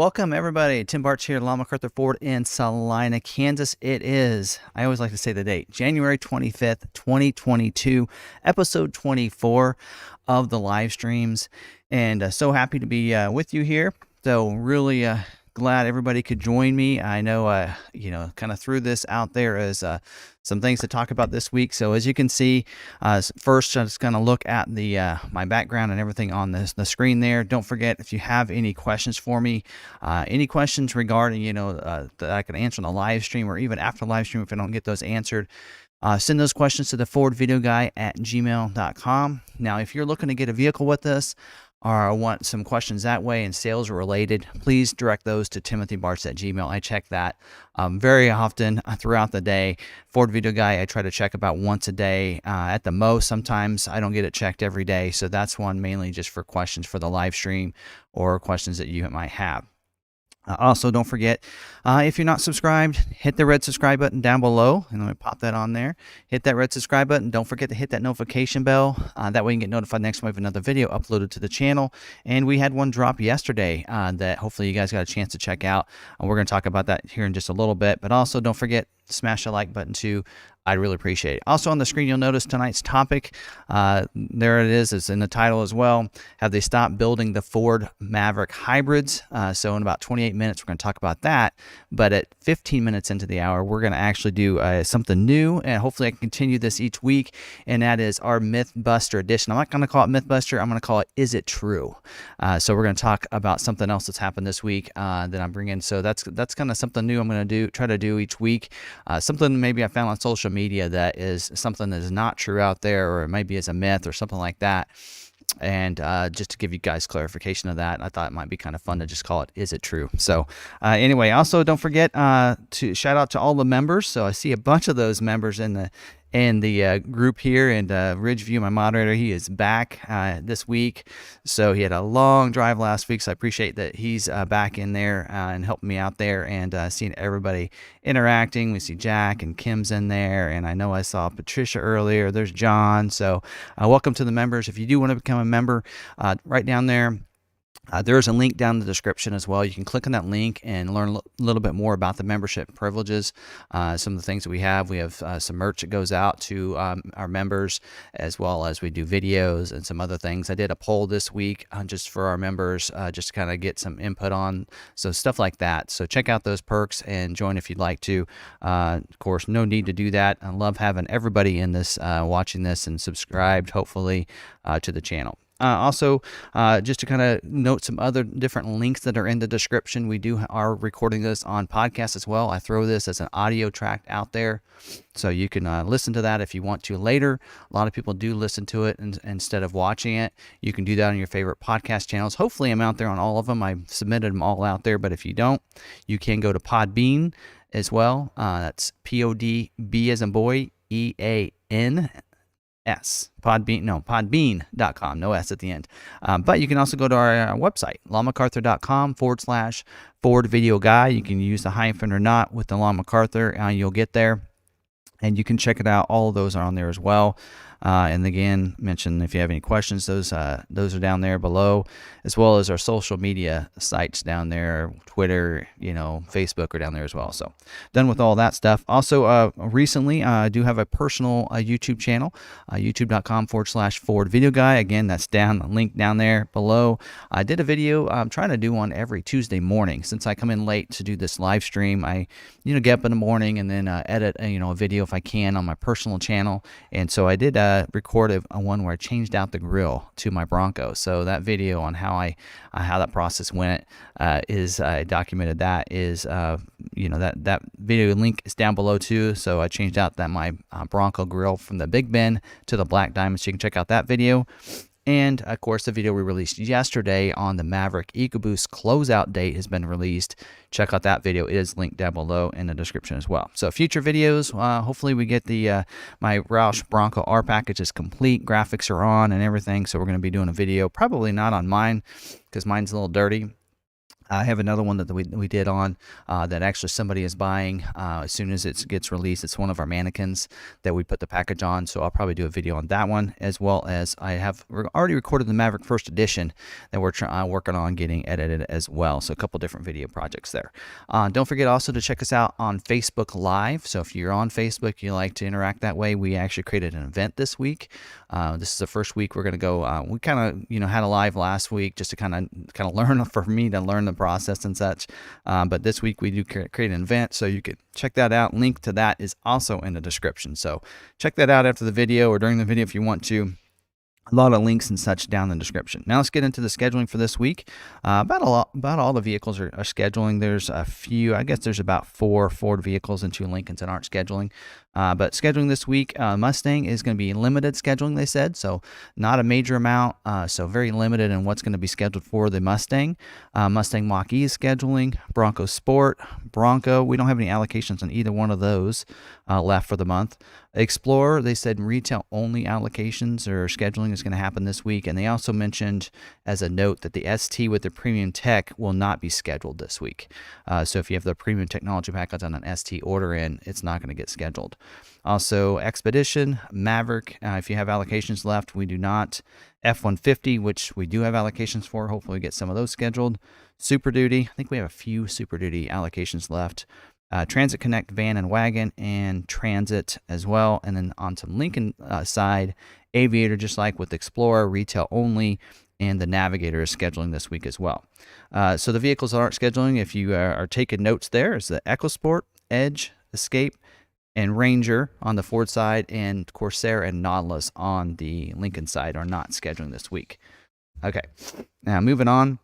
Welcome everybody. Tim Bartsch here, McArthur Ford in Salina, Kansas. It is, I always like to say the date, January 25th, 2022, episode 24 of the live streams. And so happy to be with you here. So really glad everybody could join me. I know, kind of threw this out there as some things to talk about this week. So as you can see, first I'm just going to look at the my background and everything on the screen there. Don't forget, if you have any questions for me, any questions regarding, that I can answer on the live stream or even after the live stream if I don't get those answered, send those questions to the fordvideoguy@gmail.com. Now, if you're looking to get a vehicle with us, or want some questions that way and sales related, please direct those to timothybartsch@gmail. I check that very often throughout the day. Ford Video Guy, I try to check about once a day at the most. Sometimes I don't get it checked every day, so that's one mainly just for questions for the live stream or questions that you might have. Also, don't forget, if you're not subscribed, hit the red subscribe button down below, and let me pop that on there. Hit that red subscribe button. Don't forget to hit that notification bell. That way you can get notified next time we have another video uploaded to the channel. And we had one drop yesterday that hopefully you guys got a chance to check out. We're going to talk about that here in just a little bit. But also, don't forget, smash the like button too. I'd really appreciate it. Also on the screen, you'll notice tonight's topic. There it is. It's in the title as well. Have they stopped building the Ford Maverick hybrids? So in about 28 minutes, we're going to talk about that. But at 15 minutes into the hour, we're going to actually do something new. And hopefully I can continue this each week. And that is our Mythbuster edition. I'm not going to call it Mythbuster. I'm going to call it Is It True? So we're going to talk about something else that's happened this week that I'm bringing. So that's kind of something new I'm going to try to do each week. Something maybe I found on social media that is something that is not true out there, or it might be as a myth or something like that. And just to give you guys clarification of that, I thought it might be kind of fun to just call it Is It True? So anyway, also don't forget to shout out to all the members. So I see a bunch of those members in the group here, and Ridgeview, my moderator, he is back this week. So he had a long drive last week, so I appreciate that he's back in there and helping me out there, and seeing everybody interacting. We see Jack and Kim's in there, and I know I saw Patricia earlier. There's John. So welcome to the members. If you do want to become a member, right down there, there is a link down in the description as well. You can click on that link and learn a little bit more about the membership privileges, some of the things that we have. We have some merch that goes out to our members, as well as we do videos and some other things. I did a poll this week just for our members, just to kind of get some input on so stuff like that. So check out those perks and join if you'd like to. Of course, no need to do that. I love having everybody in this watching this and subscribed, hopefully, to the channel. Also, just to kind of note some other different links that are in the description, we are recording this on podcast as well. I throw this as an audio track out there, so you can listen to that if you want to later. A lot of people do listen to it instead of watching it. You can do that on your favorite podcast channels. Hopefully I'm out there on all of them. I've submitted them all out there, but if you don't, you can go to Podbean as well. That's P-O-D-B as in boy, E-A-N. Podbean.com, no S at the end. But you can also go to our website, McArthur.com/FordVideoGuy. You can use the hyphen or not with the McArthur, you'll get there. And you can check it out. All of those are on there as well. And again, mention if you have any questions, those are down there below, as well as our social media sites down there, Twitter, Facebook are down there as well. So done with all that stuff. Also, recently, I do have a personal YouTube channel, youtube.com/FordVideoGuy. Again, that's link down there below. I did a video. I'm trying to do one every Tuesday morning. Since I come in late to do this live stream, I get up in the morning and then edit a video if I can on my personal channel. And so I did record a one where I changed out the grill to my Bronco. So that video on how that process went is I documented that. Is that video link is down below too. So I changed out my Bronco grill from the Big Ben to the Black Diamond. So you can check out that video. And of course, the video we released yesterday on the Maverick EcoBoost closeout date has been released. Check out that video. It is linked down below in the description as well. So future videos, hopefully we get my Roush Bronco R package is complete. Graphics are on and everything. So we're going to be doing a video, probably not on mine because mine's a little dirty. I have another one that we did on that actually somebody is buying as soon as it gets released. It's one of our mannequins that we put the package on, so I'll probably do a video on that one, as well as I have already recorded the Maverick First Edition that we're working on getting edited as well. So a couple different video projects there. Don't forget also to check us out on Facebook Live. So if you're on Facebook, you like to interact that way, we actually created an event this week. This is the first week we're going to go. We kind of had a live last week just to kind of learn, for me to learn the process and such, but this week we do create an event, so you could check that out. Link to that is also in the description, so check that out after the video or during the video if you want to. A lot of links and such down in the description. Now let's get into the scheduling for this week. About all the vehicles are scheduling. There's a few, I guess there's about 4 Ford vehicles and 2 Lincolns that aren't scheduling. But scheduling this week, Mustang is going to be limited scheduling, they said, so not a major amount, so very limited in what's going to be scheduled for the Mustang. Mustang Mach-E is scheduling. Bronco Sport, Bronco, we don't have any allocations on either one of those left for the month. Explorer, they said retail only allocations or scheduling is going to happen this week, and they also mentioned as a note that the ST with the premium tech will not be scheduled this week. So if you have the premium technology package on an ST order in, it's not going to get scheduled. Also Expedition, Maverick, if you have allocations left, we do not. F-150, which we do have allocations for, hopefully we get some of those scheduled. Super Duty, I think we have a few Super Duty allocations left. Transit Connect van and wagon, and Transit as well. And then on to Lincoln side, Aviator, just like with Explorer, retail only, and the Navigator is scheduling this week as well. So the vehicles that aren't scheduling, if you are taking notes there, is the EcoSport, Edge, Escape, and Ranger on the Ford side, and Corsair and Nautilus on the Lincoln side are not scheduling this week. Okay, now moving on.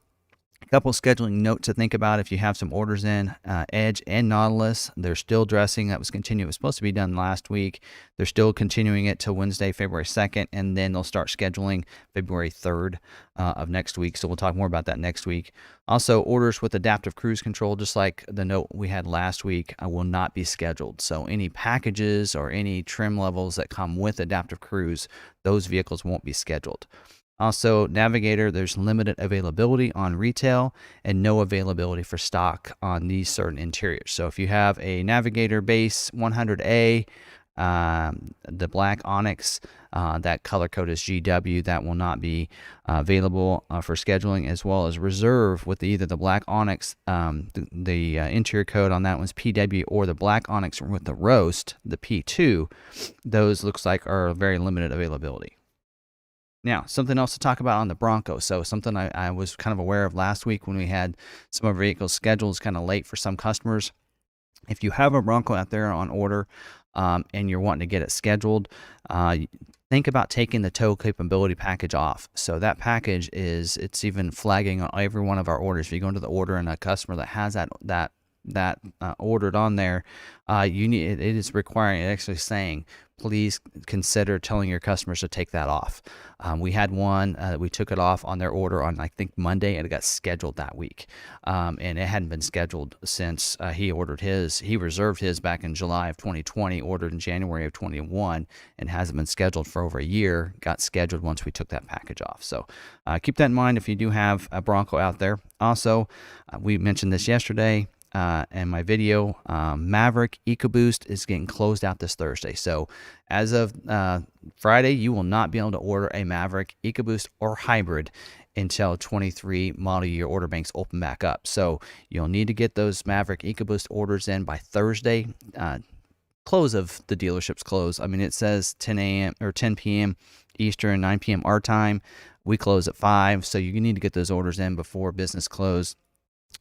A couple scheduling notes to think about if you have some orders in. Edge and Nautilus, they're still dressing. That was continuing. It was supposed to be done last week. They're still continuing it till Wednesday, February 2nd, and then they'll start scheduling February 3rd of next week. So we'll talk more about that next week. Also, orders with adaptive cruise control, just like the note we had last week, will not be scheduled. So any packages or any trim levels that come with adaptive cruise, those vehicles won't be scheduled. Also, Navigator, there's limited availability on retail and no availability for stock on these certain interiors. So if you have a Navigator base 100A, the black Onyx, that color code is GW, that will not be available for scheduling, as well as Reserve with either the black Onyx, the interior code on that one's PW, or the black Onyx with the Roast, the P2. Those looks like are very limited availability. Now, something else to talk about on the Bronco. So something I was kind of aware of last week when we had some of our vehicles scheduled kind of late for some customers. If you have a Bronco out there on order and you're wanting to get it scheduled, think about taking the tow capability package off. So that package it's even flagging on every one of our orders. If you go into the order and a customer that has that ordered on there, it is requiring, actually saying, please consider telling your customers to take that off. We had one we took it off on their order on, I think, Monday, and it got scheduled that week, and it hadn't been scheduled since he ordered his. He reserved his back in July of 2020, ordered in January of 21, and hasn't been scheduled for over a year. Got scheduled once we took that package off. So keep that in mind if you do have a Bronco out there. Also, we mentioned this yesterday in my video, Maverick EcoBoost is getting closed out this Thursday. So as of Friday, you will not be able to order a Maverick EcoBoost or hybrid until 23 model year order banks open back up. So you'll need to get those Maverick EcoBoost orders in by Thursday. Close of the dealership's close. I mean, it says 10 a.m. or 10 p.m. Eastern, 9 p.m. our time. We close at 5, so you need to get those orders in before business close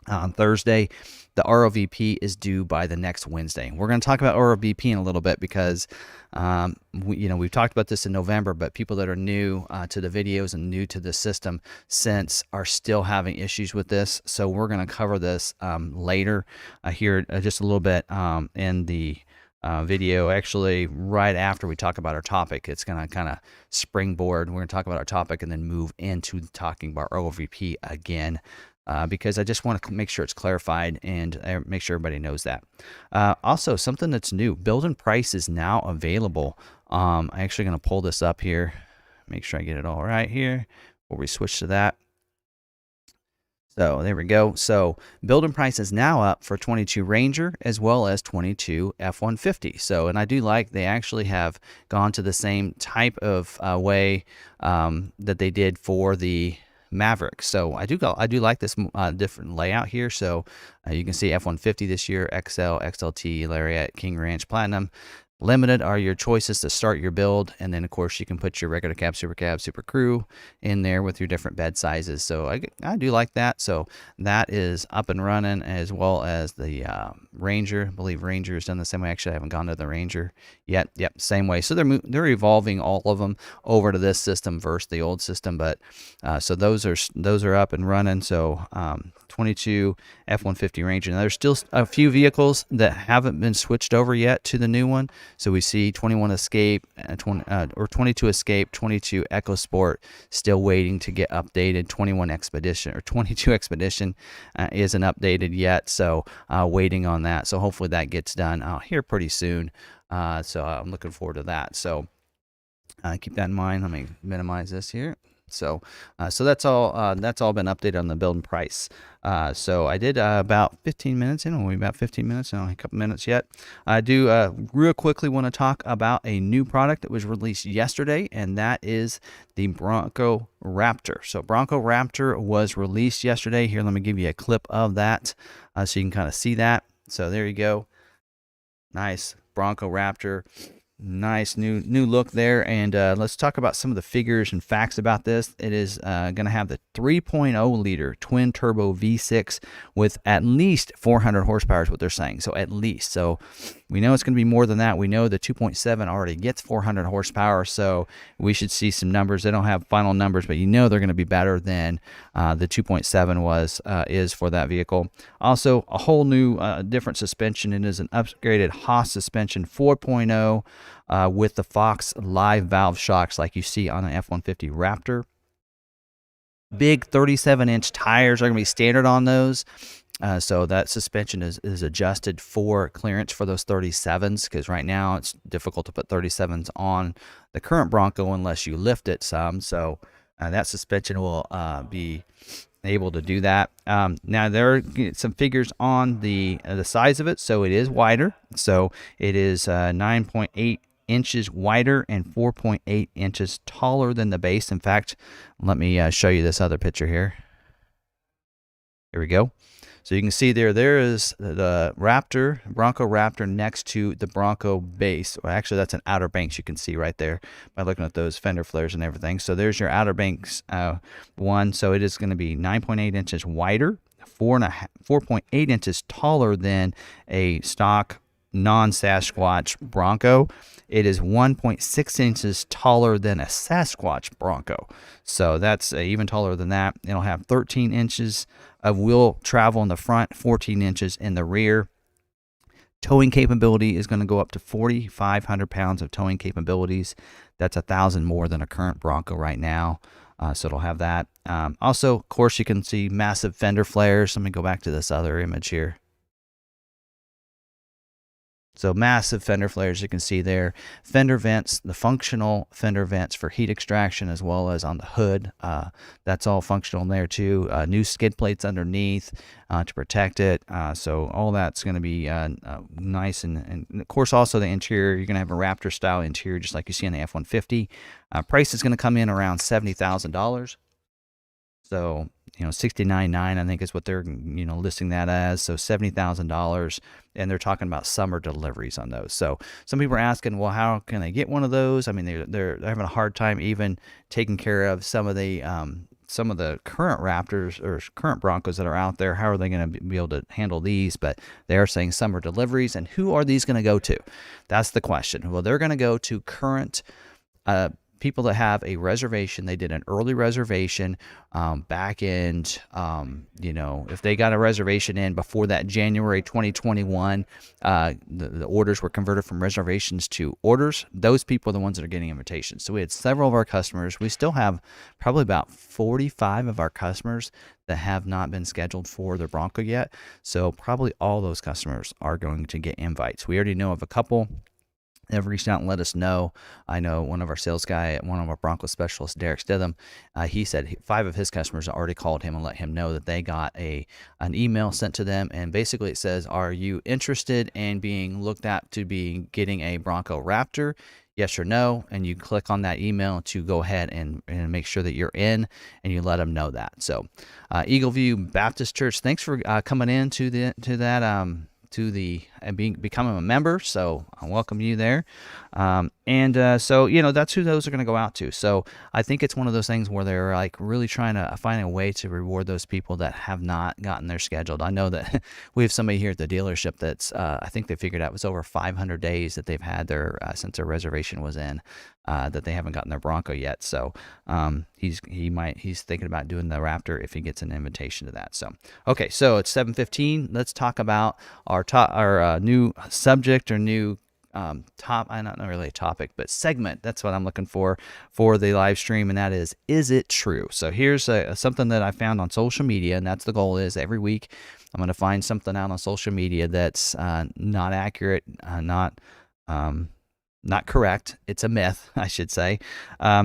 on Thursday. The ROVP is due by the next Wednesday. We're going to talk about ROVP in a little bit because we've talked about this in November, but people that are new to the videos and new to the system since are still having issues with this. So we're going to cover this later here just a little bit in the video, actually right after we talk about our topic. It's going to kind of springboard. We're going to talk about our topic and then move into talking about ROVP again. Because I just want to make sure it's clarified and make sure everybody knows that. Also, something that's new, build and price is now available. I'm actually going to pull this up here, make sure I get it all right here before we switch to that. So there we go. So building price is now up for 22 Ranger as well as 22 F-150. So, and I do like they actually have gone to the same type of way that they did for the Maverick. So I do like this different layout here. So you can see F-150 this year, XL, XLT, Lariat, King Ranch, Platinum. Limited are your choices to start your build, and then of course you can put your regular cab, super crew in there with your different bed sizes. So I do like that. So that is up and running, as well as the Ranger. I believe Ranger is done the same way. Actually, I haven't gone to the Ranger yet. Yep, same way. So they're evolving all of them over to this system versus the old system. But so those are up and running. So 22 F-150 Ranger. Now there's still a few vehicles that haven't been switched over yet to the new one. So we see 21 Escape, or 22 Escape, 22 EcoSport still waiting to get updated. 21 Expedition or 22 Expedition isn't updated yet, so waiting on that. So hopefully that gets done here pretty soon. So I'm looking forward to that. So keep that in mind. Let me minimize this here. So that's all been updated on the build and price. So I did about 15 minutes in, only about 15 minutes, only a couple minutes yet. I do real quickly want to talk about a new product that was released yesterday, and that is the Bronco Raptor. So Bronco Raptor was released yesterday. Here, let me give you a clip of that so you can kind of see that. So there you go. Nice Bronco Raptor. Nice new look there, and let's talk about some of the figures and facts about this. It is going to have the 3.0 liter twin turbo V6 with at least 400 horsepower is what they're saying. So at least. So we know it's going to be more than that. We know the 2.7 already gets 400 horsepower, so we should see some numbers. They don't have final numbers, but you know they're going to be better than the 2.7 is for that vehicle. Also, a whole new different suspension. It is an upgraded Haas suspension 4.0 with the Fox live valve shocks like you see on an F-150 Raptor. Big 37-inch tires are going to be standard on those. So that suspension is adjusted for clearance for those 37s, because right now it's difficult to put 37s on the current Bronco unless you lift it some. So that suspension will be able to do that. Now there are some figures on the size of it. So it is wider. So it is 9.8 inches wider and 4.8 inches taller than the base. In fact, let me show you this other picture here. Here we go. So you can see there is the Raptor, Bronco Raptor next to the Bronco base. Well, actually, that's an Outer Banks you can see right there by looking at those fender flares and everything. So there's your Outer Banks one. So it is going to be 9.8 inches wider, 4.8 inches taller than a stock non-Sasquatch Bronco. It is 1.6 inches taller than a Sasquatch Bronco. So that's even taller than that. It'll have 13 inches of wheel travel in the front, 14 inches in the rear. Towing capability is going to go up to 4,500 pounds of towing capabilities. That's 1,000 more than a current Bronco right now. So it'll have that. Also, of course, you can see massive fender flares. Let me go back to this other image here. So massive fender flares you can see there. Fender vents, the functional fender vents for heat extraction, as well as on the hood. That's all functional there too. New skid plates underneath to protect it. So all that's going to be nice. And of course also the interior, you're going to have a Raptor style interior just like you see on the F-150. Price is going to come in around $70,000. So, $69,900 I think is what they're, listing that as. So $70,000, and they're talking about summer deliveries on those. So some people are asking, well, how can I get one of those? I mean, they're having a hard time even taking care of some of the current Raptors or current Broncos that are out there. How are they going to be able to handle these? But they are saying summer deliveries, and who are these going to go to? That's the question. Well, they're going to go to current people that have a reservation. They did an early reservation back in, if they got a reservation in before that January 2021, the orders were converted from reservations to orders. Those people are the ones that are getting invitations. So we had several of our customers. We still have probably about 45 of our customers that have not been scheduled for their Bronco yet. So probably all those customers are going to get invites. We already know of a couple They've reached out and let us know. I know one of our sales guy, one of our Bronco specialists, Derek Stitham, he said 5 of his customers already called him and let him know that they got an email sent to them, and basically it says, "Are you interested in being looked at to be getting a Bronco Raptor? Yes or no?" And you click on that email to go ahead and make sure that you're in, and you let them know that. So, Eagle View Baptist Church, thanks for coming in to becoming a member. So I welcome you there. So, that's who those are going to go out to. So I think it's one of those things where they're like really trying to find a way to reward those people that have not gotten their scheduled. I know that we have somebody here at the dealership that's, I think they figured out it was over 500 days that they've had their, since their reservation was in, that they haven't gotten their Bronco yet. So he's thinking about doing the Raptor if he gets an invitation to that. So okay, so it's 7:15. Let's talk about our new subject or new not really a topic, but segment. That's what I'm looking for the live stream, and that is it true? So here's something that I found on social media, and that's the goal is every week I'm going to find something out on social media that's not accurate, not correct. It's a myth, I should say.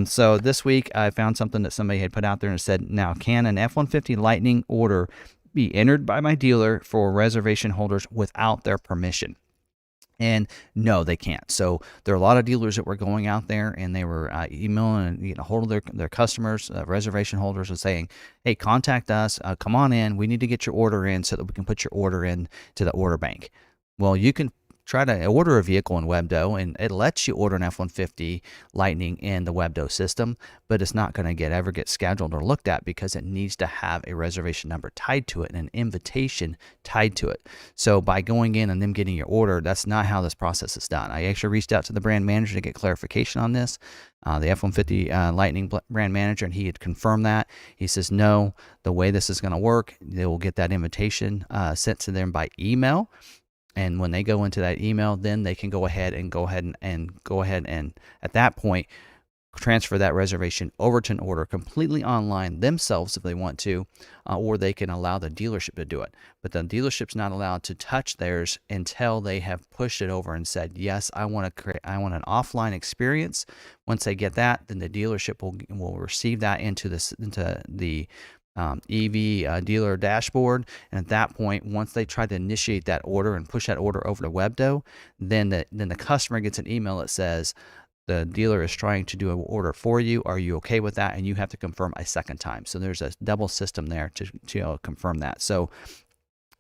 So this week I found something that somebody had put out there and said, now, can an F-150 Lightning order be entered by my dealer for reservation holders without their permission? And no, they can't. So there are a lot of dealers that were going out there and they were emailing and getting a hold of their customers, reservation holders, and saying, hey, contact us. Come on in. We need to get your order in so that we can put your order in to the order bank. Well, you can try to order a vehicle in Webdo, and it lets you order an F-150 Lightning in the Webdo system, but it's not going to ever get scheduled or looked at because it needs to have a reservation number tied to it and an invitation tied to it. So by going in and them getting your order, that's not how this process is done. I actually reached out to the brand manager to get clarification on this, the F-150 Lightning brand manager, and he had confirmed that. He says, no, the way this is going to work, they will get that invitation sent to them by email. And when they go into that email, then they can go ahead and at that point transfer that reservation over to an order completely online themselves if they want to, or they can allow the dealership to do it. But the dealership's not allowed to touch theirs until they have pushed it over and said, yes, I want an offline experience. Once they get that, then the dealership will receive that into the EV dealer dashboard, and at that point, once they try to initiate that order and push that order over to Webdo, then the customer gets an email that says the dealer is trying to do an order for you. Are you okay with that? And you have to confirm a second time. So there's a double system there to confirm that. So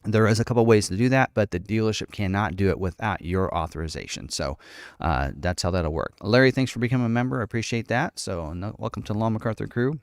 there is a couple ways to do that, but the dealership cannot do it without your authorization. So that's how that'll work. Larry, thanks for becoming a member. I appreciate that. So welcome to the Long McArthur crew.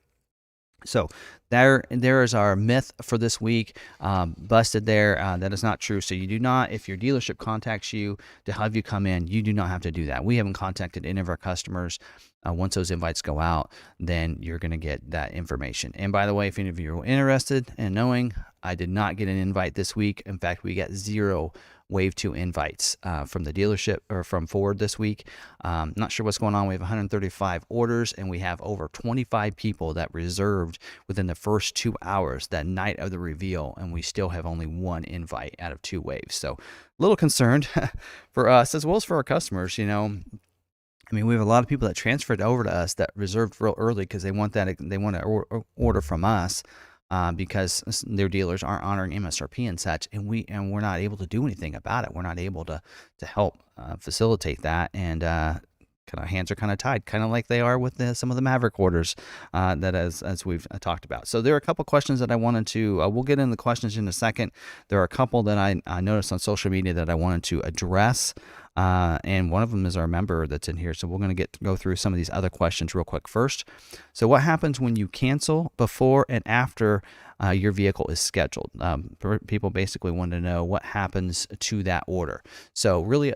So there is our myth for this week, busted there. That is not true. So you do not, if your dealership contacts you to have you come in, you do not have to do that. We haven't contacted any of our customers. Once those invites go out, then you're going to get that information. And by the way, if any of you are interested in knowing, I did not get an invite this week. In fact, we got 0 Wave 2 invites from the dealership or from Ford this week. Not sure what's going on. We have 135 orders, and we have over 25 people that reserved within the first 2 hours that night of the reveal, and we still have only 1 invite out of 2 waves. So a little concerned for us as well as for our customers. I mean, we have a lot of people that transferred over to us that reserved real early because they want to order from us. Because their dealers aren't honoring MSRP and such, and we're not able to do anything about it. We're not able to help facilitate that, and kind of hands are kind of tied, kind of like they are with some of the Maverick orders that as we've talked about. So there are a couple questions that I wanted to. We'll get into the questions in a second. There are a couple that I noticed on social media that I wanted to address. And one of them is our member that's in here. So we're going to go through some of these other questions real quick first. So what happens when you cancel before and after your vehicle is scheduled? People basically want to know what happens to that order. So really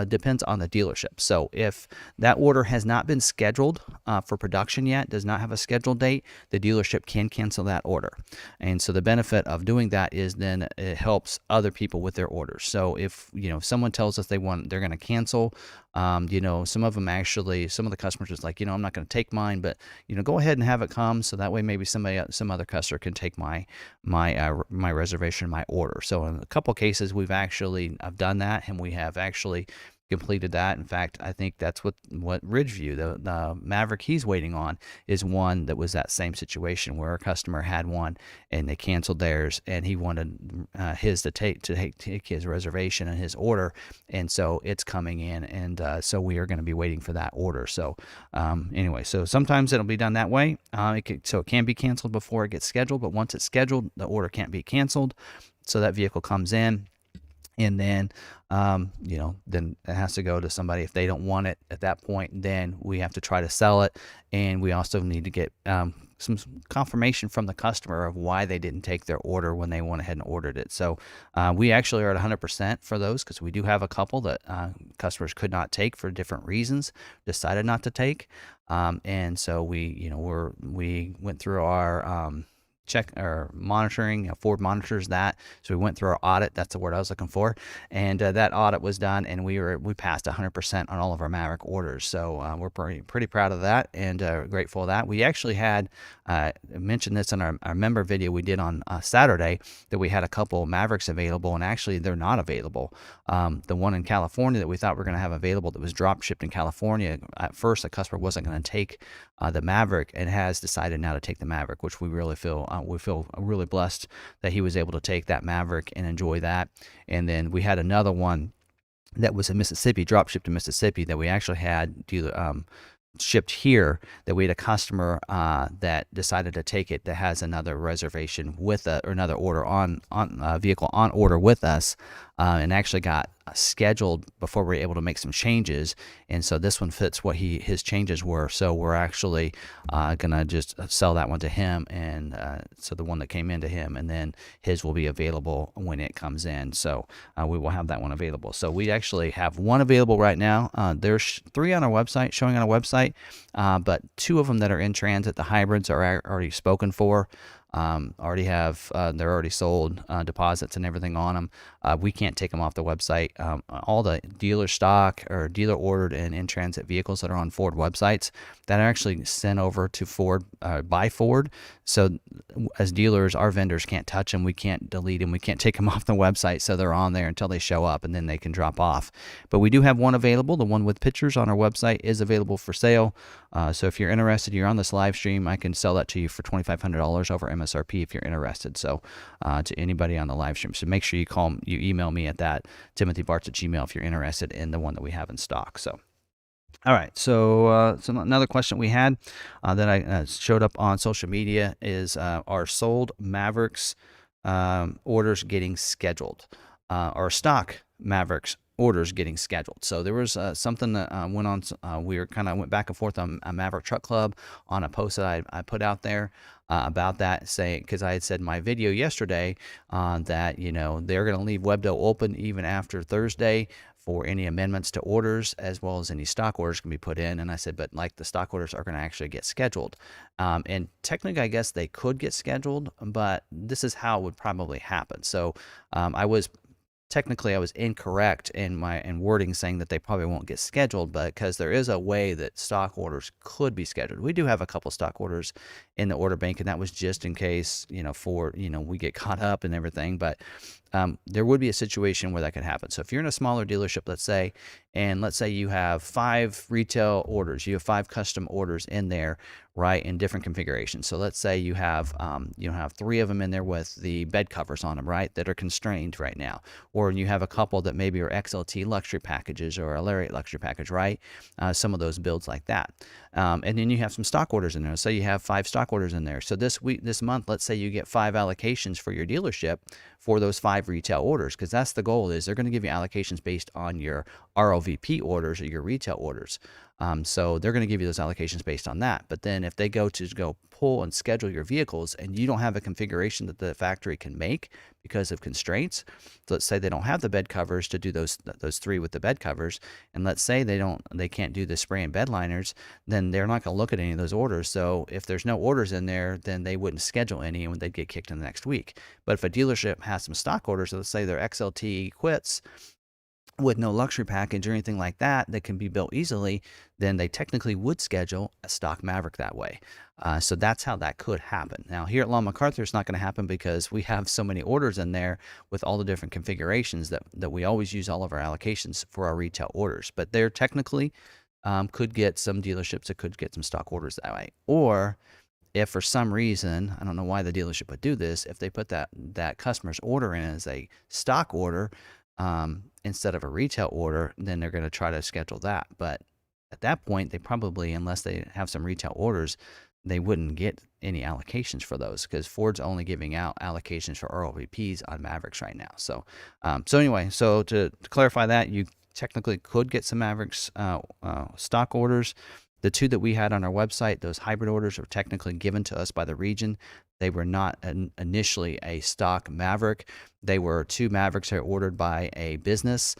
depends on the dealership. So if that order has not been scheduled for production yet, does not have a scheduled date, the dealership can cancel that order. And so the benefit of doing that is then it helps other people with their orders. So if someone tells us they're going to cancel, some of the customers is like, I'm not going to take mine, but go ahead and have it come, so that way maybe some other customer can take my reservation, my order. So in a couple cases, I've done that, and we have actually completed that. In fact, I think that's what Ridgeview, the Maverick he's waiting on, is one that was that same situation where a customer had one and they canceled theirs, and he wanted his to take his reservation and his order, and so it's coming in, and so we are going to be waiting for that order. So anyway, so sometimes it'll be done that way. So it can be canceled before it gets scheduled, but once it's scheduled, the order can't be canceled. So that vehicle comes in, and then then it has to go to somebody. If they don't want it at that point, then we have to try to sell it, and we also need to get some confirmation from the customer of why they didn't take their order when they went ahead and ordered it. So we actually are at 100% for those, because we do have a couple that customers could not take for different reasons, decided not to take, and so we went through our check or monitoring. Ford monitors that, so we went through our audit. That's the word I was looking for, and that audit was done, and we passed 100% on all of our Maverick orders. So we're pretty proud of that, and grateful of that. We actually had mentioned this in our member video we did on Saturday, that we had a couple Mavericks available, and actually they're not available. The one in California that we thought we were going to have available, that was drop shipped in California, at first the customer wasn't going to take the Maverick, and has decided now to take the Maverick, which we really feel really blessed that he was able to take that Maverick and enjoy that. And then we had another one that was in Mississippi, drop shipped to Mississippi, that we actually had shipped here, that we had a customer that decided to take it, that has another reservation with or another order on vehicle on order with us, and actually got scheduled before we were able to make some changes. And so this one fits what his changes were, so we're actually gonna just sell that one to him, and so the one that came into him, and then his will be available when it comes in. So we will have that one available. So we actually have one available right now. There's 3 on our website, showing on our website, but 2 of them that are in transit. The hybrids are already spoken for. Already have they're already sold, deposits and everything on them. We can't take them off the website. All the dealer stock or dealer ordered and in transit vehicles that are on Ford websites, that are actually sent over to Ford by Ford. So as dealers, our vendors can't touch them. We can't delete them. We can't take them off the website. So they're on there until they show up, and then they can drop off. But we do have one available. The one with pictures on our website is available for sale. So if you're interested, you're on this live stream, I can sell that to you for $2,500 over MSRP if you're interested. So to anybody on the live stream. So make sure you email me at that, timothybarts@gmail.com, if you're interested in the one that we have in stock. So all right, so another question we had that I showed up on social media is, are sold Mavericks orders getting scheduled? Or stock Mavericks orders getting scheduled? So there was something that went on. We went back and forth on a Maverick Truck Club on a post that I put out there about that, saying, because I had said in my video yesterday that they're going to leave Webdo open even after Thursday for any amendments to orders, as well as any stock orders can be put in. And I said, but like, the stock orders are going to actually get scheduled. And technically, I guess they could get scheduled, but this is how it would probably happen. So I was incorrect in my wording, saying that they probably won't get scheduled, but because there is a way that stock orders could be scheduled. We do have a couple stock orders in the order bank, and that was just in case we get caught up and everything. But there would be a situation where that could happen. So if you're in a smaller dealership, let's say you have 5 retail orders, you have 5 custom orders in there, right, in different configurations. So let's say you have 3 of them in there with the bed covers on them, right, that are constrained right now, or you have a couple that maybe are XLT luxury packages or a Lariat luxury package, right? Some of those builds like that. And then you have some stock orders in there. So you have 5 stock orders in there. So this month, let's say you get 5 allocations for your dealership for those 5 retail orders, because that's the goal. Is they're going to give you allocations based on your ROVP orders or your retail orders. So they're going to give you those allocations based on that. But then if they go pull and schedule your vehicles, and you don't have a configuration that the factory can make because of constraints, so let's say they don't have the bed covers to do those 3 with the bed covers, and let's say they can't do the spray and bed liners, then they're not going to look at any of those orders. So if there's no orders in there, then they wouldn't schedule any, and they'd get kicked in the next week. But if a dealership has some stock orders, let's say they're XLT quits, with no luxury package or anything like that that can be built easily, then they technically would schedule a stock Maverick that way. So that's how that could happen. Now, here at McArthur, it's not going to happen because we have so many orders in there with all the different configurations that we always use all of our allocations for our retail orders. But there technically could get some dealerships that could get some stock orders that way. Or if for some reason, I don't know why the dealership would do this, if they put that customer's order in as a stock order instead of a retail order, then they're going to try to schedule that. But at that point, they probably, unless they have some retail orders, they wouldn't get any allocations for those because Ford's only giving out allocations for RLVPs on Mavericks right now. So, anyway, to clarify that, you technically could get some Mavericks stock orders. The two that we had on our website, those hybrid orders, are technically given to us by the region. They were not initially a stock Maverick. They were two Mavericks that were ordered by a business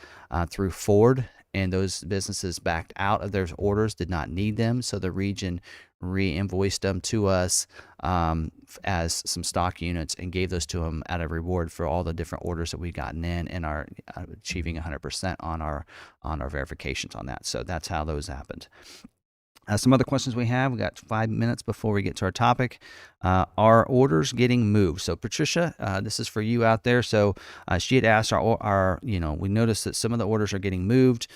through Ford, and those businesses backed out of their orders, did not need them, so the region re-invoiced them to us as some stock units and gave those to them at a reward for all the different orders that we've gotten in and are achieving 100% on our verifications on that. So that's how those happened. Some other questions we have. We got 5 minutes before we get to our topic. Are orders getting moved? So Patricia, this is for you out there. So she had asked we noticed that some of the orders are getting moved.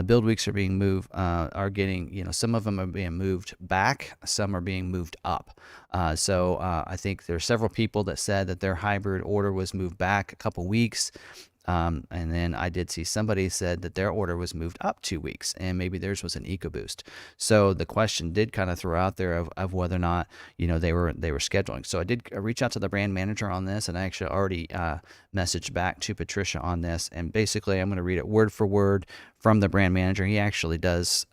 Build weeks are being moved, some of them are being moved back. Some are being moved up. So I think there's several people that said that their hybrid order was moved back a couple weeks. And then I did see somebody said that their order was moved up 2 weeks and maybe theirs was an EcoBoost. So the question did kind of throw out there of whether or not, they were scheduling. So I did reach out to the brand manager on this, and I actually already messaged back to Patricia on this. And basically I'm going to read it word for word from the brand manager. He actually does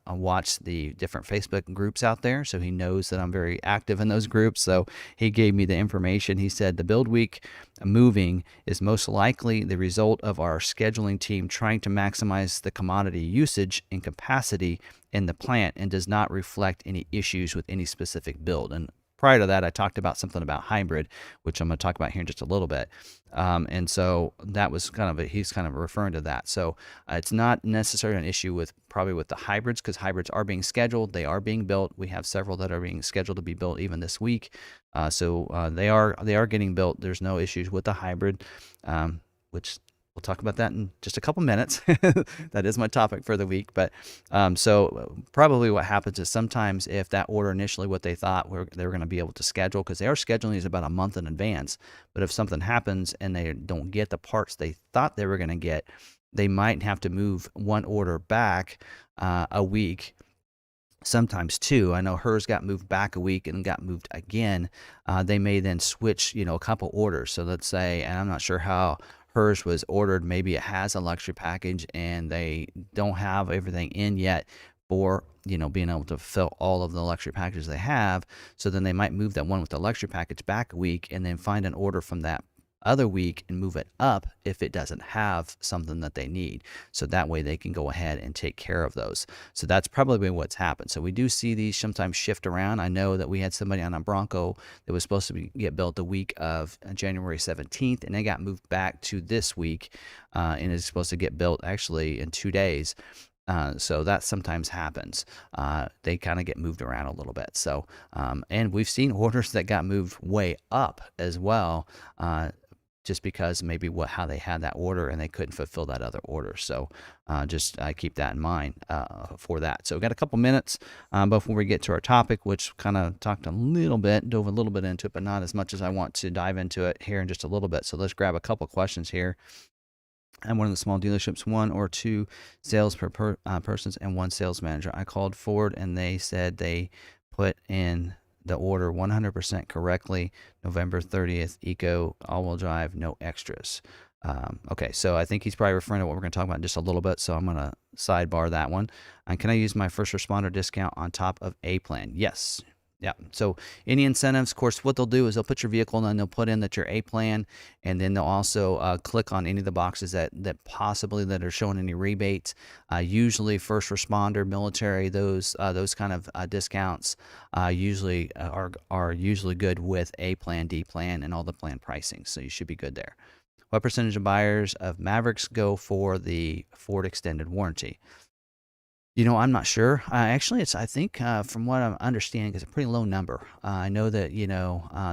watch the different Facebook groups out there, so he knows that I'm very active in those groups. So he gave me the information. He said the build week moving is most likely the result of our scheduling team trying to maximize the commodity usage and capacity in the plant and does not reflect any issues with any specific build. And prior to that, I talked about something about hybrid, which I'm going to talk about here in just a little bit. And so that was he's kind of referring to that. So it's not necessarily an issue probably with the hybrids, because hybrids are being scheduled. They are being built. We have several that are being scheduled to be built even this week. So they are getting built. There's no issues with the hybrid, which we'll talk about that in just a couple minutes. That is my topic for the week. But so probably what happens is sometimes if that order initially what they thought they were going to be able to schedule, because they are scheduling these about a month in advance. But if something happens and they don't get the parts they thought they were going to get, they might have to move one order back a week. Sometimes two. I know hers got moved back a week and got moved again. They may then switch, a couple orders. So let's say, and I'm not sure how hers was ordered, maybe it has a luxury package and they don't have everything in yet for being able to fill all of the luxury packages they have. So then they might move that one with the luxury package back a week and then find an order from that other week and move it up if it doesn't have something that they need. So that way they can go ahead and take care of those. So that's probably what's happened. So we do see these sometimes shift around. I know that we had somebody on a Bronco that was supposed to get built the week of January 17th, and they got moved back to this week, and is supposed to get built actually in 2 days. So that sometimes happens. They kind of get moved around a little bit. So, and we've seen orders that got moved way up as well, just because maybe how they had that order and they couldn't fulfill that other order. So just keep that in mind for that. So we've got a couple minutes before we get to our topic, which kind of dove a little bit into it, but not as much as I want to dive into it here in just a little bit. So let's grab a couple questions here. I'm one of the small dealerships, 1 or 2 sales persons and 1 sales manager. I called Ford and they said they put in the order 100% correctly. November 30th, Eco, all-wheel drive, no extras. Okay, so I think he's probably referring to what we're going to talk about in just a little bit, so I'm going to sidebar that one. And can I use my first responder discount on top of a plan? Yes. Yeah. So any incentives, of course, what they'll do is they'll put your vehicle and then they'll put in that you're A plan, and then they'll also click on any of the boxes that possibly that are showing any rebates. Usually first responder, military, those kind of discounts usually are usually good with A plan, D plan, and all the plan pricing. So you should be good there. What percentage of buyers of Mavericks go for the Ford extended warranty? I'm not sure. Actually, I think, from what I'm understanding, it's a pretty low number. I know that,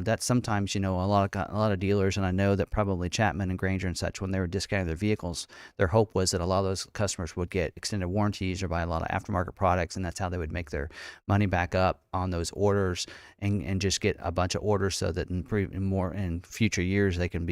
that sometimes, a lot of dealers, and I know that probably Chapman and Granger and such, when they were discounting their vehicles, their hope was that a lot of those customers would get extended warranties or buy a lot of aftermarket products, and that's how they would make their money back up on those orders and just get a bunch of orders so that in future years they can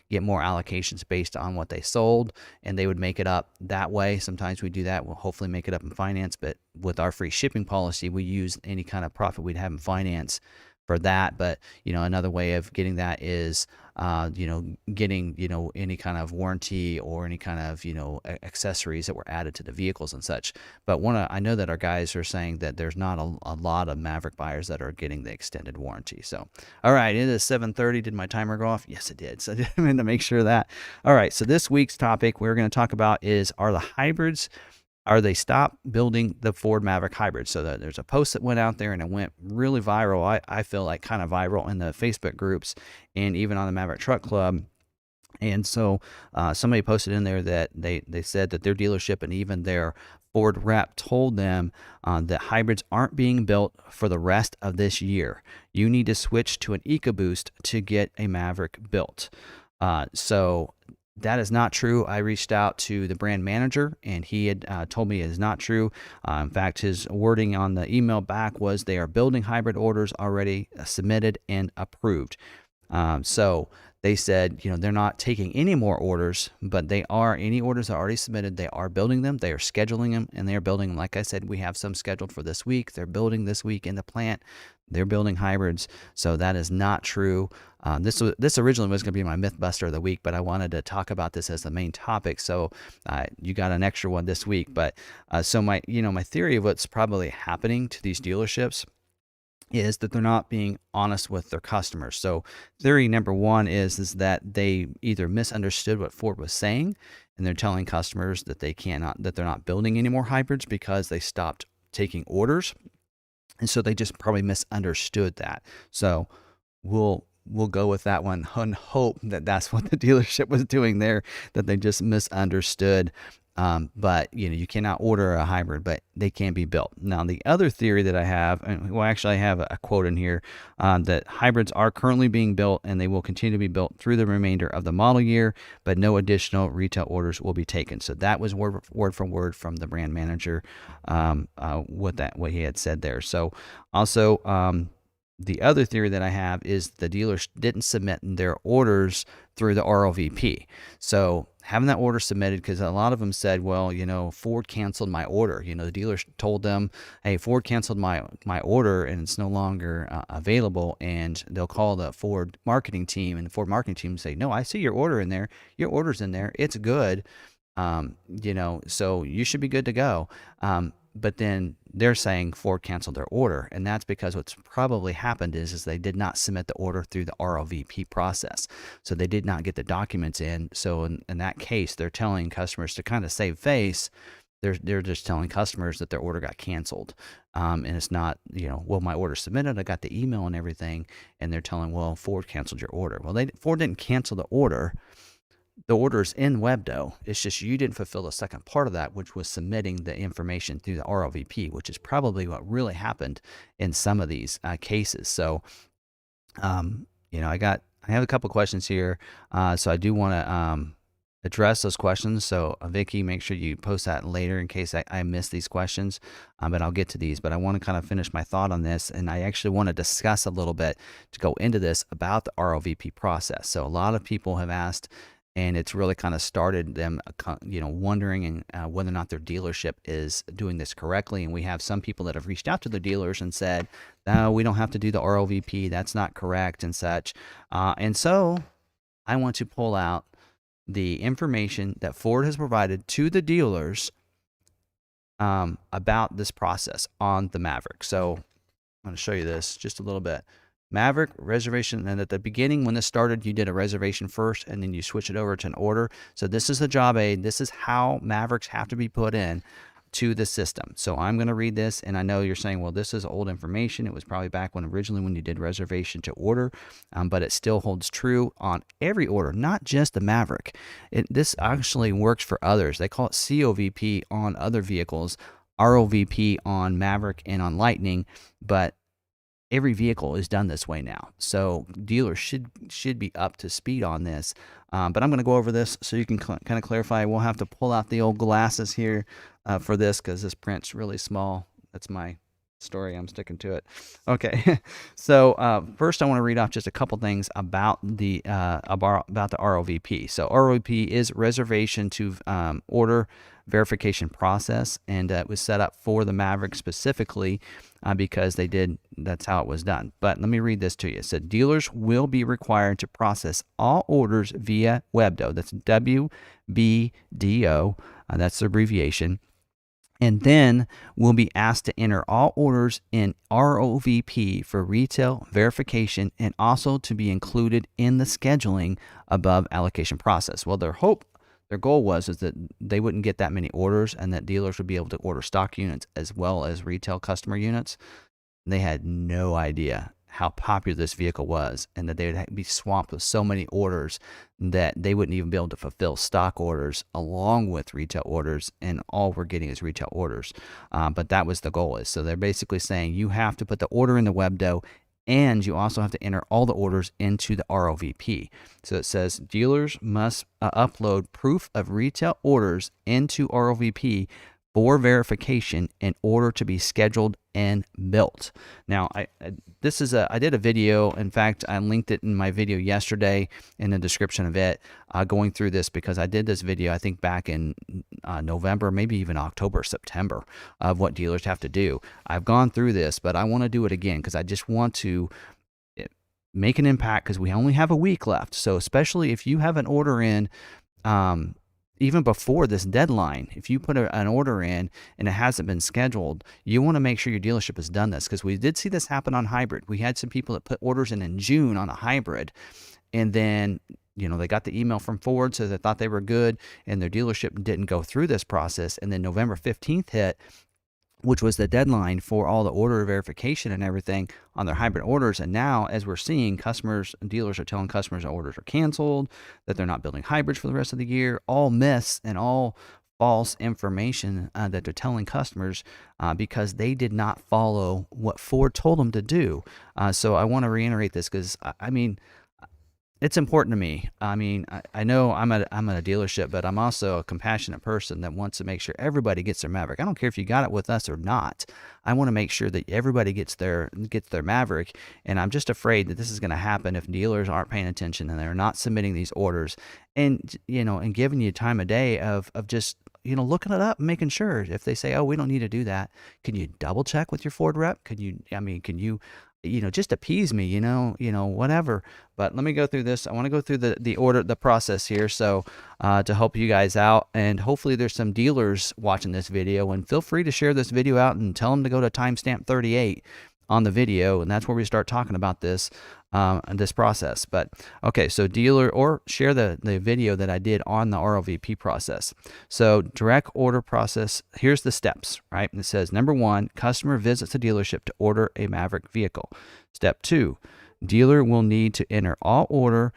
get more allocations based on what they sold, and they would make it up that way. Sometimes we do that. We'll hopefully make it up in finance, but with our free shipping policy, we use any kind of profit we'd have in finance for that. But another way of getting that is getting any kind of warranty or any kind of accessories that were added to the vehicles and such. But I know that our guys are saying that there's not a lot of Maverick buyers that are getting the extended warranty. So all right, it is 7:30. Did my timer go off? Yes, it did. So I didn't mean to make sure of that. All right, so this week's topic we're going to talk about is, are the hybrids, are they stop building the Ford Maverick hybrid? So there's a post that went out there and it went really viral. I feel like kind of viral in the Facebook groups and even on the Maverick Truck Club. And so somebody posted in there that they said that their dealership and even their Ford rep told them that hybrids aren't being built for the rest of this year. You need to switch to an EcoBoost to get a Maverick built. So that is not true. I reached out to the brand manager, and he had told me it is not true. In fact, his wording on the email back was they are building hybrid orders already submitted and approved. So they said, they're not taking any more orders, but any orders that are already submitted, they are building them, they are scheduling them, and they are building, like I said, we have some scheduled for this week. They're building this week in the plant. They're building hybrids. So that is not true. This originally was going to be my Mythbuster of the week, but I wanted to talk about this as the main topic. So you got an extra one this week. But so my theory of what's probably happening to these dealerships is that they're not being honest with their customers. So theory number one is that they either misunderstood what Ford was saying, and they're telling customers that they're not building any more hybrids because they stopped taking orders. And so they just probably misunderstood that. So we'll go with that one and hope that that's what the dealership was doing there, that they just misunderstood. But you cannot order a hybrid, but they can be built. Now, the other theory that I have, actually I have a quote in here, that hybrids are currently being built and they will continue to be built through the remainder of the model year, but no additional retail orders will be taken. So that was word for word from the brand manager, what he had said there. So also, the other theory that I have is the dealers didn't submit their orders through the ROVP. So having that order submitted, because a lot of them said, well, Ford canceled my order. The dealers told them, hey, Ford canceled my order and it's no longer available. And they'll call the Ford marketing team, and the Ford marketing team say, no, I see your order in there. Your order's in there. It's good. So you should be good to go. But then they're saying Ford canceled their order, and that's because what's probably happened is they did not submit the order through the ROVP process. So they did not get the documents in. So in that case, they're telling customers to kind of save face. They're just telling customers that their order got canceled. And it's not, well, my order submitted, I got the email and everything, and they're telling, well, Ford canceled your order. Well, Ford didn't cancel the order. The order's in WebDo. It's just you didn't fulfill the second part of that, which was submitting the information through the ROVP, which is probably what really happened in some of these cases. So, I have a couple questions here, so I do want to address those questions. So, Vicky, make sure you post that later in case I miss these questions, but I'll get to these. But I want to kind of finish my thought on this, and I actually want to discuss a little bit to go into this about the ROVP process. So, a lot of people have asked, and it's really kind of started them, wondering whether or not their dealership is doing this correctly. And we have some people that have reached out to the dealers and said, no, we don't have to do the ROVP. That's not correct and such. And so I want to pull out the information that Ford has provided to the dealers about this process on the Maverick. So I'm going to show you this just a little bit. Maverick reservation, and at the beginning when this started, you did a reservation first and then you switch it over to an order. So this is the job aid. This is how Mavericks have to be put in. to the system. So I'm going to read this, and I know you're saying, well, this is old information. It was probably back when originally when you did reservation to order, but it still holds true on every order, not just the Maverick. This actually works for others. They call it COVP on other vehicles, ROVP on Maverick and on Lightning, but every vehicle is done this way now. So dealers should be up to speed on this. But I'm going to go over this so you can kind of clarify. We'll have to pull out the old glasses here for this because this print's really small. That's my story. I'm sticking to it. Okay. So first I want to read off just a couple things about the ROVP. So ROVP is reservation to order verification process, and it was set up for the Maverick specifically because that's how it was done. But let me read this to you. It said dealers will be required to process all orders via WebDo. That's WBDO. That's the abbreviation. And then we'll be asked to enter all orders in ROVP for retail verification and also to be included in the scheduling above allocation process. Well, their goal was that they wouldn't get that many orders and that dealers would be able to order stock units as well as retail customer units. They had no idea how popular this vehicle was and that they would be swamped with so many orders that they wouldn't even be able to fulfill stock orders along with retail orders, and all we're getting is retail orders. But that was the goal. So they're basically saying you have to put the order in the WebDo, and you also have to enter all the orders into the ROVP. So it says dealers must upload proof of retail orders into ROVP for verification in order to be scheduled and built. Now, I did a video. In fact, I linked it in my video yesterday in the description of it, going through this because I did this video, I think back in November, maybe even October, September, of what dealers have to do. I've gone through this, but I want to do it again because I just want to make an impact because we only have a week left. So especially if you have an order in, even before this deadline, if you put an order in and it hasn't been scheduled, you want to make sure your dealership has done this, because we did see this happen on hybrid. We had some people that put orders in June on a hybrid, and then they got the email from Ford, so they thought they were good, and their dealership didn't go through this process. And then November 15th hit, which was the deadline for all the order verification and everything on their hybrid orders. And now, as we're seeing, dealers are telling customers orders are canceled, that they're not building hybrids for the rest of the year, all myths and all false information that they're telling customers because they did not follow what Ford told them to do. So I want to reiterate this because, it's important to me. I know I'm at a dealership, but I'm also a compassionate person that wants to make sure everybody gets their Maverick. I don't care if you got it with us or not. I want to make sure that everybody gets their Maverick, and I'm just afraid that this is going to happen if dealers aren't paying attention and they're not submitting these orders, and and giving you time of day of just looking it up and making sure. If they say, oh, we don't need to do that, can you double check with your Ford rep? Can you just appease me, whatever. But let me go through this. I want to go through the process here. So to help you guys out, and hopefully there's some dealers watching this video, and feel free to share this video out and tell them to go to timestamp 38 on the video. And that's where we start talking about this process. But okay, so dealer, or share the video that I did on the ROVP process. So direct order process, here's the steps, right? And it says, number 1, customer visits the dealership to order a Maverick vehicle. Step 2, dealer will need to enter all order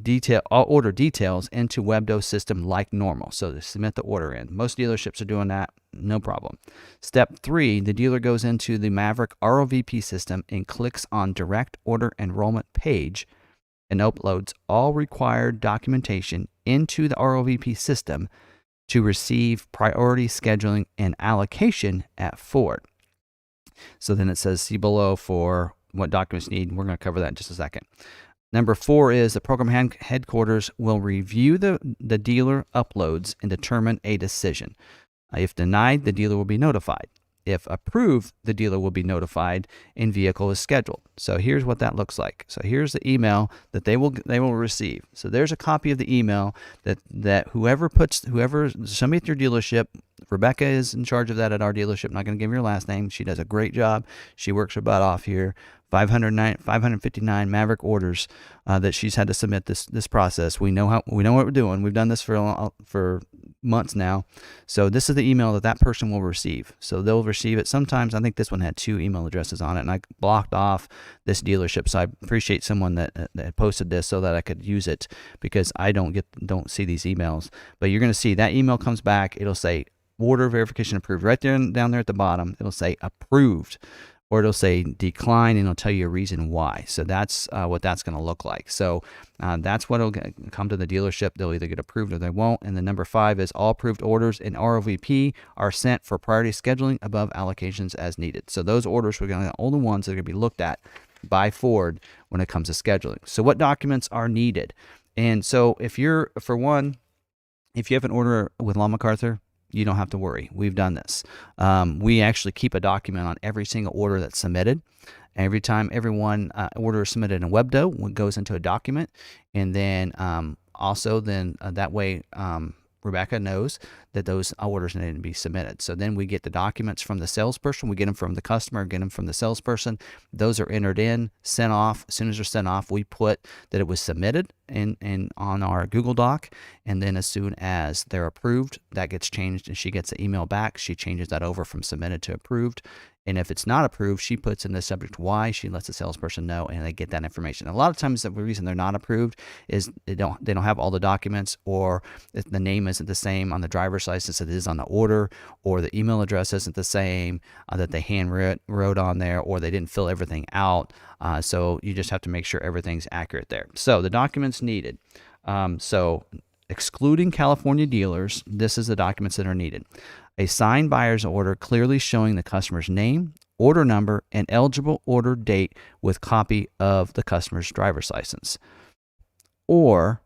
details into WebDo system like normal. So to submit the order in. Most dealerships are doing that, no problem. Step 3, the dealer goes into the Maverick ROVP system and clicks on direct order enrollment page and uploads all required documentation into the ROVP system to receive priority scheduling and allocation at Ford. So then it says, see below for what documents need. We're going to cover that in just a second. Number 4 is the program headquarters will review the dealer uploads and determine a decision. If denied, the dealer will be notified. If approved, the dealer will be notified and vehicle is scheduled. So here's what that looks like. So here's the email that they will receive. So there's a copy of the email that somebody at your dealership, Rebecca is in charge of that at our dealership. I'm not going to give her last name. She does a great job. She works her butt off here 559 Maverick orders that she's had to submit this process. We know what we're doing. We've done this for months now. So this is the email that person will receive. So they'll receive it. Sometimes I think this one had 2 email addresses on it, and I blocked off this dealership. So I appreciate someone that posted this so that I could use it, because I don't see these emails. But you're going to see that email comes back. It'll say order verification approved right there, down there at the bottom. It'll say approved, or it'll say decline, and it'll tell you a reason why. So that's what that's going to look like. So that's what will come to the dealership. They'll either get approved or they won't. And the number 5 is all approved orders in ROVP are sent for priority scheduling above allocations as needed. So those orders are going to be the only ones that are going to be looked at by Ford when it comes to scheduling. So what documents are needed? And so if you have an order with McArthur, you don't have to worry. We've done this. We actually keep a document on every single order that's submitted. Every time everyone order is submitted in WebDo, it goes into a document, and then that way Rebecca knows that those orders need to be submitted. So then we get the documents from the salesperson. We get them from the customer, get them from the salesperson. Those are entered in, sent off. As soon as they're sent off, we put that it was submitted in on our Google Doc. And then as soon as they're approved, that gets changed, and she gets the email back. She changes that over from submitted to approved. And if it's not approved, she puts in the subject why. She lets the salesperson know, and they get that information. A lot of times, the reason they're not approved is they don't have all the documents, or the name isn't the same on the driver's license as it is on the order, or the email address isn't the same that they hand wrote on there, or they didn't fill everything out. So you just have to make sure everything's accurate there. So the documents needed. So excluding California dealers, this is the documents that are needed. A signed buyer's order clearly showing the customer's name, order number, and eligible order date with copy of the customer's driver's license. Or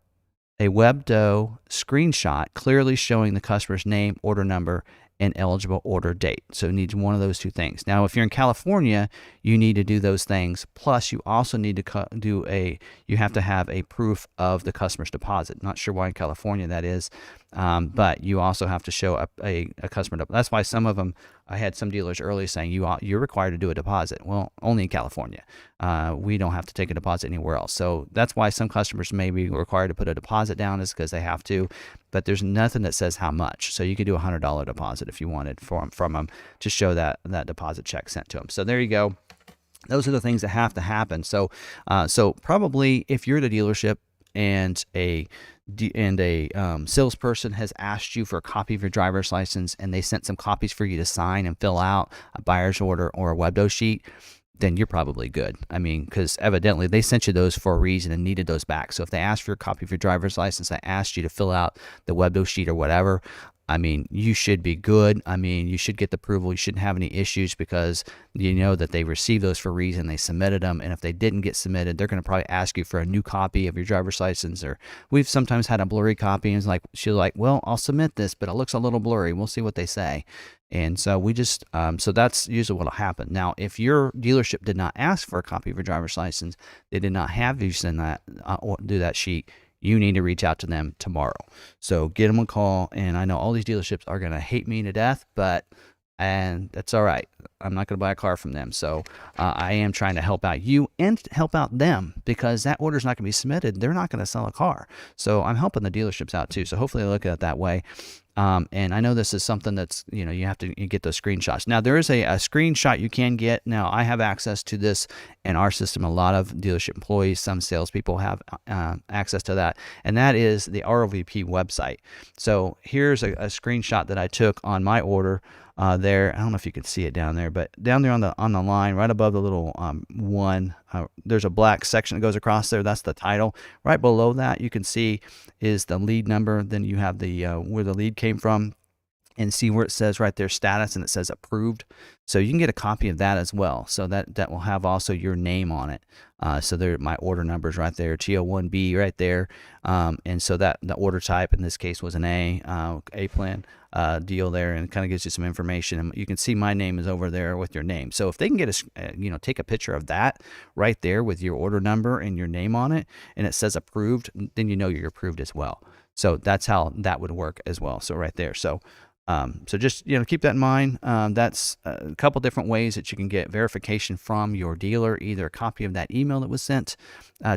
a WebDo screenshot clearly showing the customer's name, order number, and eligible order date. So it needs one of those 2 things. Now, if you're in California, you need to do those things. Plus, you also need to you have to have a proof of the customer's deposit. Not sure why in California that is, but you also have to show a customer. That's why some of them, I had some dealers early saying you're required to do a deposit. Well, only in California. We don't have to take a deposit anywhere else. So that's why some customers may be required to put a deposit down, is because they have to. But there's nothing that says how much. So you could do a $100 deposit if you wanted from them to show that deposit check sent to them. So there you go. Those are the things that have to happen. So probably if you're at a dealership and a salesperson has asked you for a copy of your driver's license, and they sent some copies for you to sign and fill out a buyer's order or a WebDo sheet, then you're probably good. I mean, because evidently they sent you those for a reason and needed those back. So if they asked for a copy of your driver's license, I asked you to fill out the WebDo sheet or whatever, I mean, you should be good. I mean, you should get the approval. You shouldn't have any issues, because you know that they received those for a reason. They submitted them. And if they didn't get submitted, they're going to probably ask you for a new copy of your driver's license. Or we've sometimes had a blurry copy, and she's like, well, I'll submit this, but it looks a little blurry. We'll see what they say. And so we just, so that's usually what will happen. Now, if your dealership did not ask for a copy of your driver's license, they did not have you send that or do that sheet, you need to reach out to them tomorrow. So get them a call. And I know all these dealerships are going to hate me to death, and that's all right. I'm not going to buy a car from them. So I am trying to help out you and help out them, because that order is not going to be submitted. They're not going to sell a car. So I'm helping the dealerships out too. So hopefully they look at it that way. And I know this is something that's, you have to get those screenshots. Now, there is a screenshot you can get. Now, I have access to this in our system. A lot of dealership employees, some salespeople have access to that, and that is the ROVP website. So here's a screenshot that I took on my order there. I don't know if you can see it down there, but down there on the line, right above the little one, there's a black section that goes across there. That's the title. Right below that, you can see is the lead number. Then you have the where the lead came from, and see where it says right there status, and it says approved. So you can get a copy of that as well. So that will have also your name on it. So there, my order number is right there, TO1B right there. And so that the order type in this case was an A plan deal there, and it kind of gives you some information. And you can see my name is over there with your name. So if they can get take a picture of that right there with your order number and your name on it, and it says approved, then you're approved as well. So that's how that would work as well. So right there. So So just keep that in mind. That's a couple different ways that you can get verification from your dealer, either a copy of that email that was sent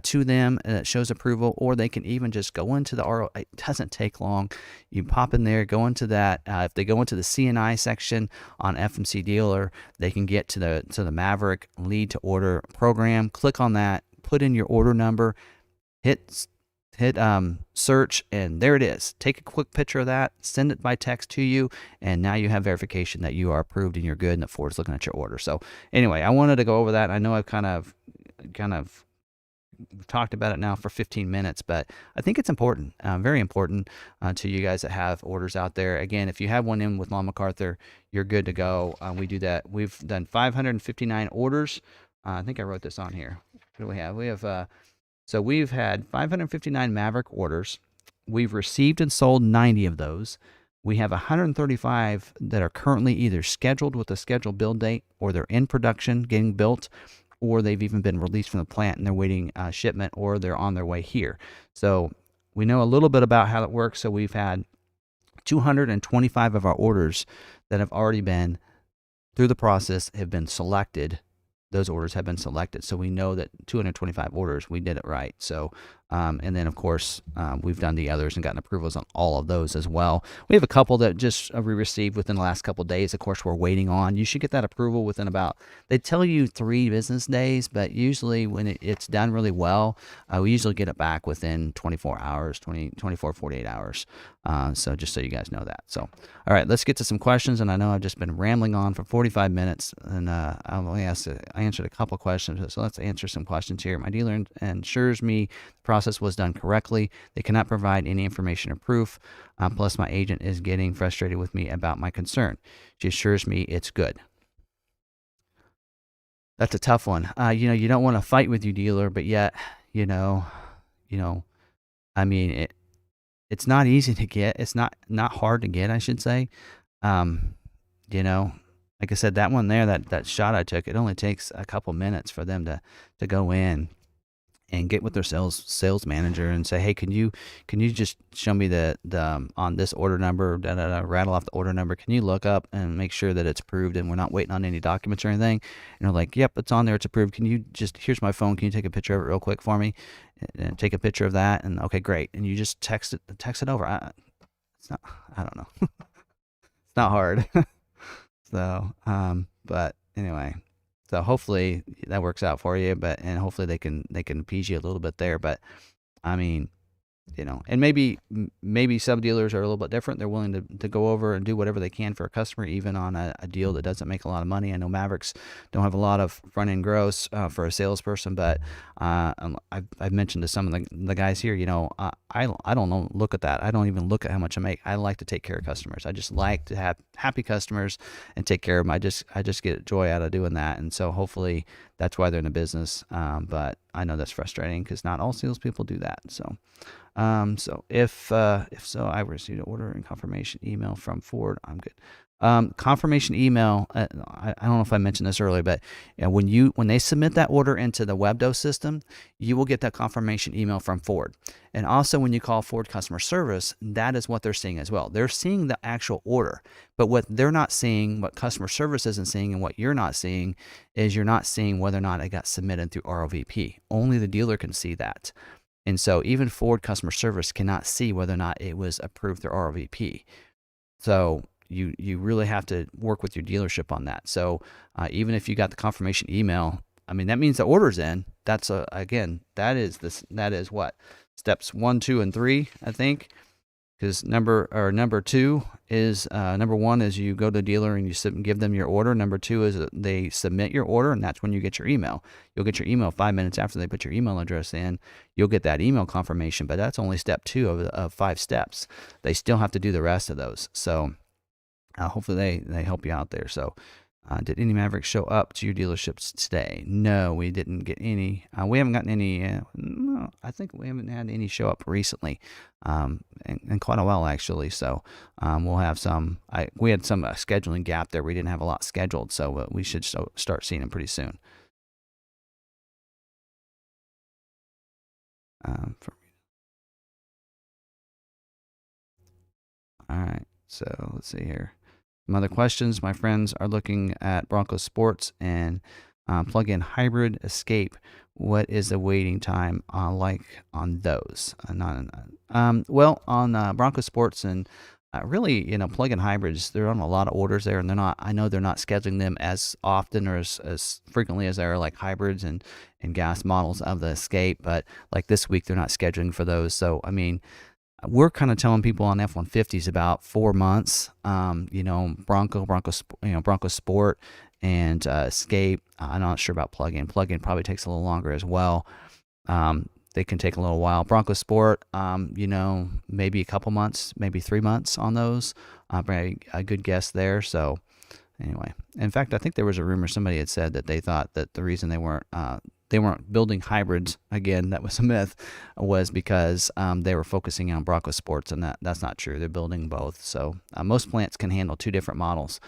to them that shows approval, or they can even just go into the RO. It doesn't take long. You pop in there, go into that. If they go into the CNI section on FMC Dealer, they can get to the Maverick lead to order program. Click on that, put in your order number, hit search, and there it is. Take a quick picture of that, send it by text to you, and now you have verification that you are approved and you're good and that Ford's looking at your order. So anyway, I wanted to go over that. I know I've kind of talked about it now for 15 minutes, but I think it's important, very important to you guys that have orders out there. Again, if you have one in with McArthur, you're good to go. We do that. We've done 559 orders. I think I wrote this on here. What do we have? We have so we've had 559 Maverick orders. We've received and sold 90 of those. We have 135 that are currently either scheduled with a scheduled build date, or they're in production getting built, or they've even been released from the plant and they're waiting shipment, or they're on their way here. So we know a little bit about how it works. So we've had 225 of our orders that have already been through the process, have been selected. Those orders have been selected. So we know that 225 orders, we did it right. So, and then of course, we've done the others and gotten approvals on all of those as well. We have a couple that just we received within the last couple of days. Of course, we're waiting on. You should get that approval within about, they tell you 3 business days, but usually when it's done really well, we usually get it back within 24 hours, 24, 48 hours. So just so you guys know that. So, all right, let's get to some questions. And I know I've just been rambling on for 45 minutes, and I only answered a couple questions. So let's answer some questions here. My dealer ensures me the process was done correctly. They cannot provide any information or proof. Plus, my agent is getting frustrated with me about my concern. She assures me it's good. That's a tough one. You don't want to fight with your dealer, but yet, I mean, it's not easy to get. It's not hard to get, I should say. Like I said, that one there, that shot I took, it only takes a couple minutes for them to go in and get with their sales manager and say, hey, can you just show me the on this order number, rattle off the order number. Can you look up and make sure that it's approved and we're not waiting on any documents or anything? And they're like, yep, it's on there, it's approved. Can you just, here's my phone, can you take a picture of it real quick for me? And take a picture of that, and okay, great. And you just text it over. I don't know. It's not hard. So, but anyway, so hopefully that works out for you, and hopefully they can appease you a little bit there. But I mean, and maybe some dealers are a little bit different. They're willing to go over and do whatever they can for a customer, even on a deal that doesn't make a lot of money. I know Mavericks don't have a lot of front end gross for a salesperson, but I've mentioned to some of the guys here, I don't look at that. I don't even look at how much I make. I like to take care of customers. I just like to have happy customers and take care of them. I just get joy out of doing that, and so hopefully that's why they're in the business. But I know that's frustrating because not all salespeople do that. So. So if so, I received an order and confirmation email from Ford. I'm good. Confirmation email. I don't know if I mentioned this earlier, but when they submit that order into the WebDo system, you will get that confirmation email from Ford. And also, when you call Ford customer service, that is what they're seeing as well. They're seeing the actual order, but what they're not seeing, what customer service isn't seeing, and what you're not seeing is you're not seeing whether or not it got submitted through ROVP. Only the dealer can see that. And so even Ford customer service cannot see whether or not it was approved through ROVP. So you really have to work with your dealership on that. So even if you got the confirmation email, I mean, that means the order's in. That's again, that is what? Steps 1, 2, and 3, I think. Because number 2 is number 1 is you go to the dealer and you give them your order. Number 2 is they submit your order, and that's when you get your email. You'll get your email 5 minutes after they put your email address in. You'll get that email confirmation, but that's only step 2 of 5 steps. They still have to do the rest of those. So hopefully they help you out there. So did any Mavericks show up to your dealerships today? No, we didn't get any. We haven't gotten any. No, I think we haven't had any show up recently, in quite a while actually. So we'll have some. We had some scheduling gap there. We didn't have a lot scheduled, so we should start seeing them pretty soon. All right. So let's see here. Some other questions. My friends are looking at Bronco Sports and plug-in hybrid Escape. What is the waiting time like on those? Well, on Bronco Sports and really, plug-in hybrids, they're on a lot of orders there, and they're not. I know they're not scheduling them as often or as frequently as they are like hybrids and gas models of the Escape. But like this week, they're not scheduling for those. So I mean, we're kind of telling people on F-150s about 4 months. Bronco Sport and Escape. I'm not sure about plug-in. Plug-in probably takes a little longer as well. They can take a little while. Bronco Sport, maybe a couple months, maybe 3 months on those. Probably a good guess there. So anyway, in fact, I think there was a rumor somebody had said that they thought that the reason they weren't building hybrids, again, that was a myth, was because they were focusing on Bronco Sports, and that's not true. They're building both. So most plants can handle 2 different models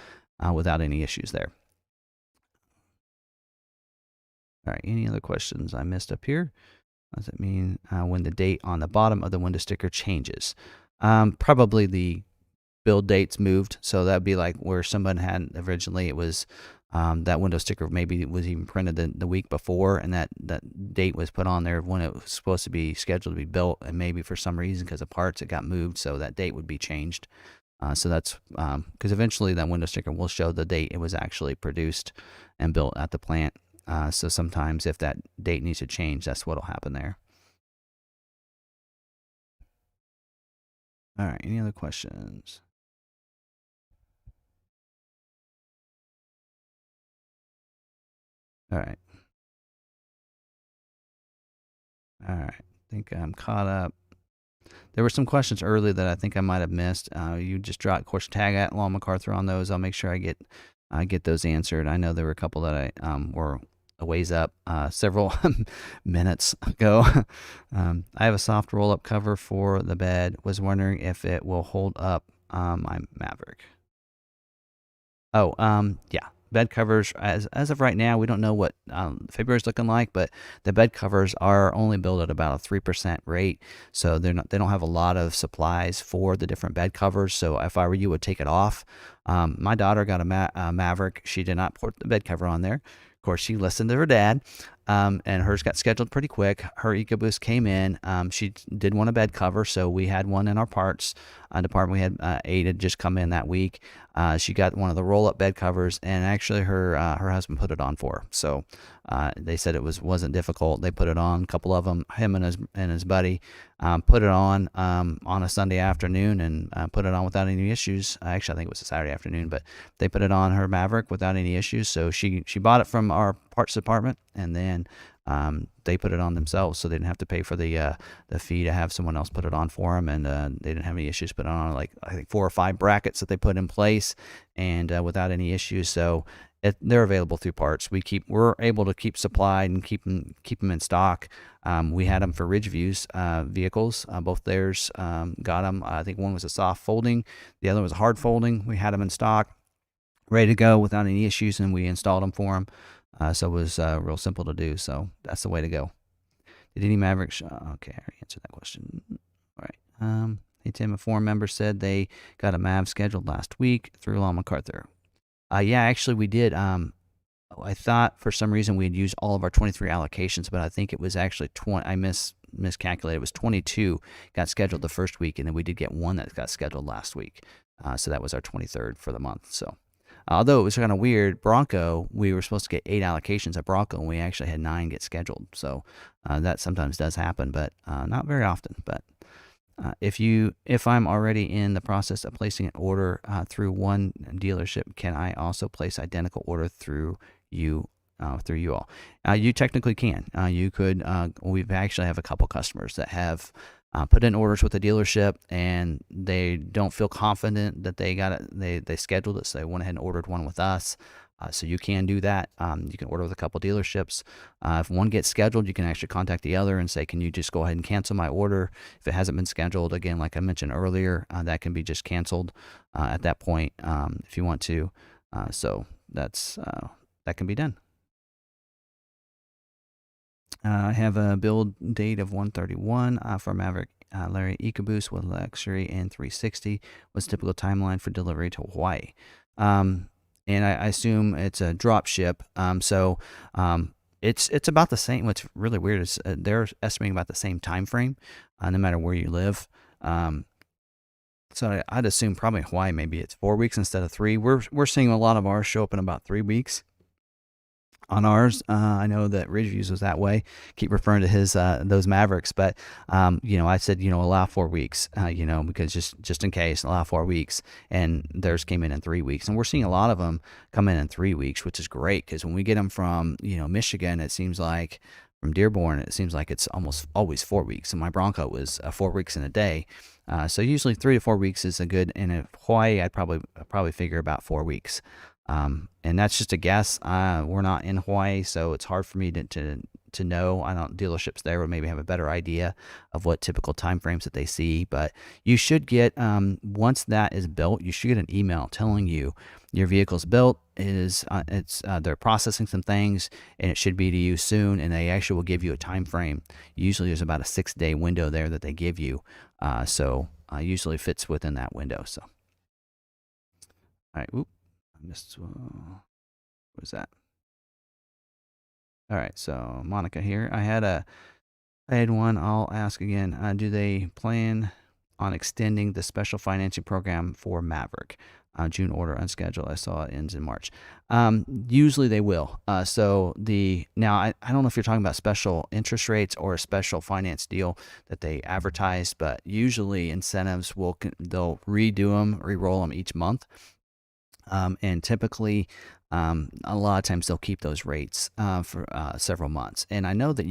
without any issues there. All right, any other questions I missed up here? What does it mean when the date on the bottom of the window sticker changes? Probably the build dates moved, so that'd be like where someone had originally, it was that window sticker maybe was even printed the week before, and that date was put on there when it was supposed to be scheduled to be built, and maybe for some reason because of parts it got moved, so that date would be changed. So that's because eventually that window sticker will show the date it was actually produced and built at the plant. So sometimes if that date needs to change, that's what'll happen there. All right, any other questions? All right. I think I'm caught up. There were some questions earlier that I think I might have missed. You just dropped, of course, tag at Law McArthur on those. I'll make sure I get those answered. I know there were a couple that I were a ways up several minutes ago. I have a soft roll-up cover for the bed. Was wondering if it will hold up my Maverick. Oh, yeah. Bed covers, as of right now, we don't know what February's looking like, but the bed covers are only built at about a 3% rate, so they don't have a lot of supplies for the different bed covers. So if I were you, would take it off. My daughter got a Maverick. She did not put the bed cover on there. Of course, she listened to her dad, and hers got scheduled pretty quick. Her EcoBoost came in. She did want a bed cover, so we had one in our parts department. We had 8 had just come in that week. She got one of the roll-up bed covers, and actually her husband put it on for her. So they said it wasn't difficult. They put it on, a couple of them, him and his buddy, put it on a Sunday afternoon and put it on without any issues. Actually, I think it was a Saturday afternoon, but they put it on her Maverick without any issues. So she bought it from our parts department, and then they put it on themselves, so they didn't have to pay for the fee to have someone else put it on for them, and they didn't have any issues putting on, like, I think 4 or 5 brackets that they put in place, and without any issues. So they're available through parts. We're able to keep supplied and keep them in stock. We had them for Ridgeview's vehicles. Both theirs got them. I think one was a soft folding, the other was a hard folding. We had them in stock, ready to go without any issues, and we installed them for them. So it was real simple to do. So that's the way to go. Did any Maverick okay, I already answered that question. All right. Hey, Tim, a forum member said they got a Mav scheduled last week through Law McArthur. Yeah, actually we did. I thought for some reason we had used all of our 23 allocations, but I think it was actually 20. I miscalculated. It was 22 got scheduled the first week, and then we did get one that got scheduled last week. So that was our 23rd for the month. So. Although it was kind of weird, Bronco, we were supposed to get 8 allocations at Bronco, and we actually had 9 get scheduled. So that sometimes does happen, but not very often. But if I'm already in the process of placing an order through one dealership, can I also place identical order through you all? You technically can. You could. We actually have a couple customers that have put in orders with the dealership, and they don't feel confident that they got it. They scheduled it, so they went ahead and ordered one with us. So you can do that. You can order with a couple dealerships. If one gets scheduled, you can actually contact the other and say, can you just go ahead and cancel my order? If it hasn't been scheduled, again, like I mentioned earlier, that can be just canceled at that point if you want to. So that can be done. I have a build date of 131 for Maverick Larry EcoBoost with luxury and 360. What's typical timeline for delivery to Hawaii? And I assume it's a drop ship. It's about the same. What's really weird is they're estimating about the same time frame, no matter where you live. So I'd assume probably Hawaii maybe it's 4 weeks instead of 3. We're seeing a lot of ours show up in about 3 weeks. On ours, I know that Ridgeviews was that way. Keep referring to his those Mavericks, but I said allow 4 weeks, because just in case, allow 4 weeks, and theirs came in 3 weeks, and we're seeing a lot of them come in 3 weeks, which is great because when we get them from Michigan, it seems like from Dearborn, it seems like it's almost always 4 weeks. And my Bronco was 4 weeks in a day, so usually 3 to 4 weeks is a good. And in Hawaii, I'd probably figure about 4 weeks. And that's just a guess. We're not in Hawaii, so it's hard for me to know. I don't dealerships there would maybe have a better idea of what typical time frames that they see. But you should get once that is built, you should get an email telling you your vehicle's built. They're processing some things, and it should be to you soon. And they actually will give you a time frame. Usually, there's about a 6-day window there that they give you. So usually fits within that window. So, all right. Oop. I missed, what was that? All right, so Monica here. I had one. I'll ask again. Do they plan on extending the special financing program for Maverick? June order unscheduled. I saw it ends in March. Usually they will. Now I don't know if you're talking about special interest rates or a special finance deal that they advertise, but usually incentives they'll redo them, re-roll them each month. And typically, a lot of times they'll keep those rates for several months. And I know that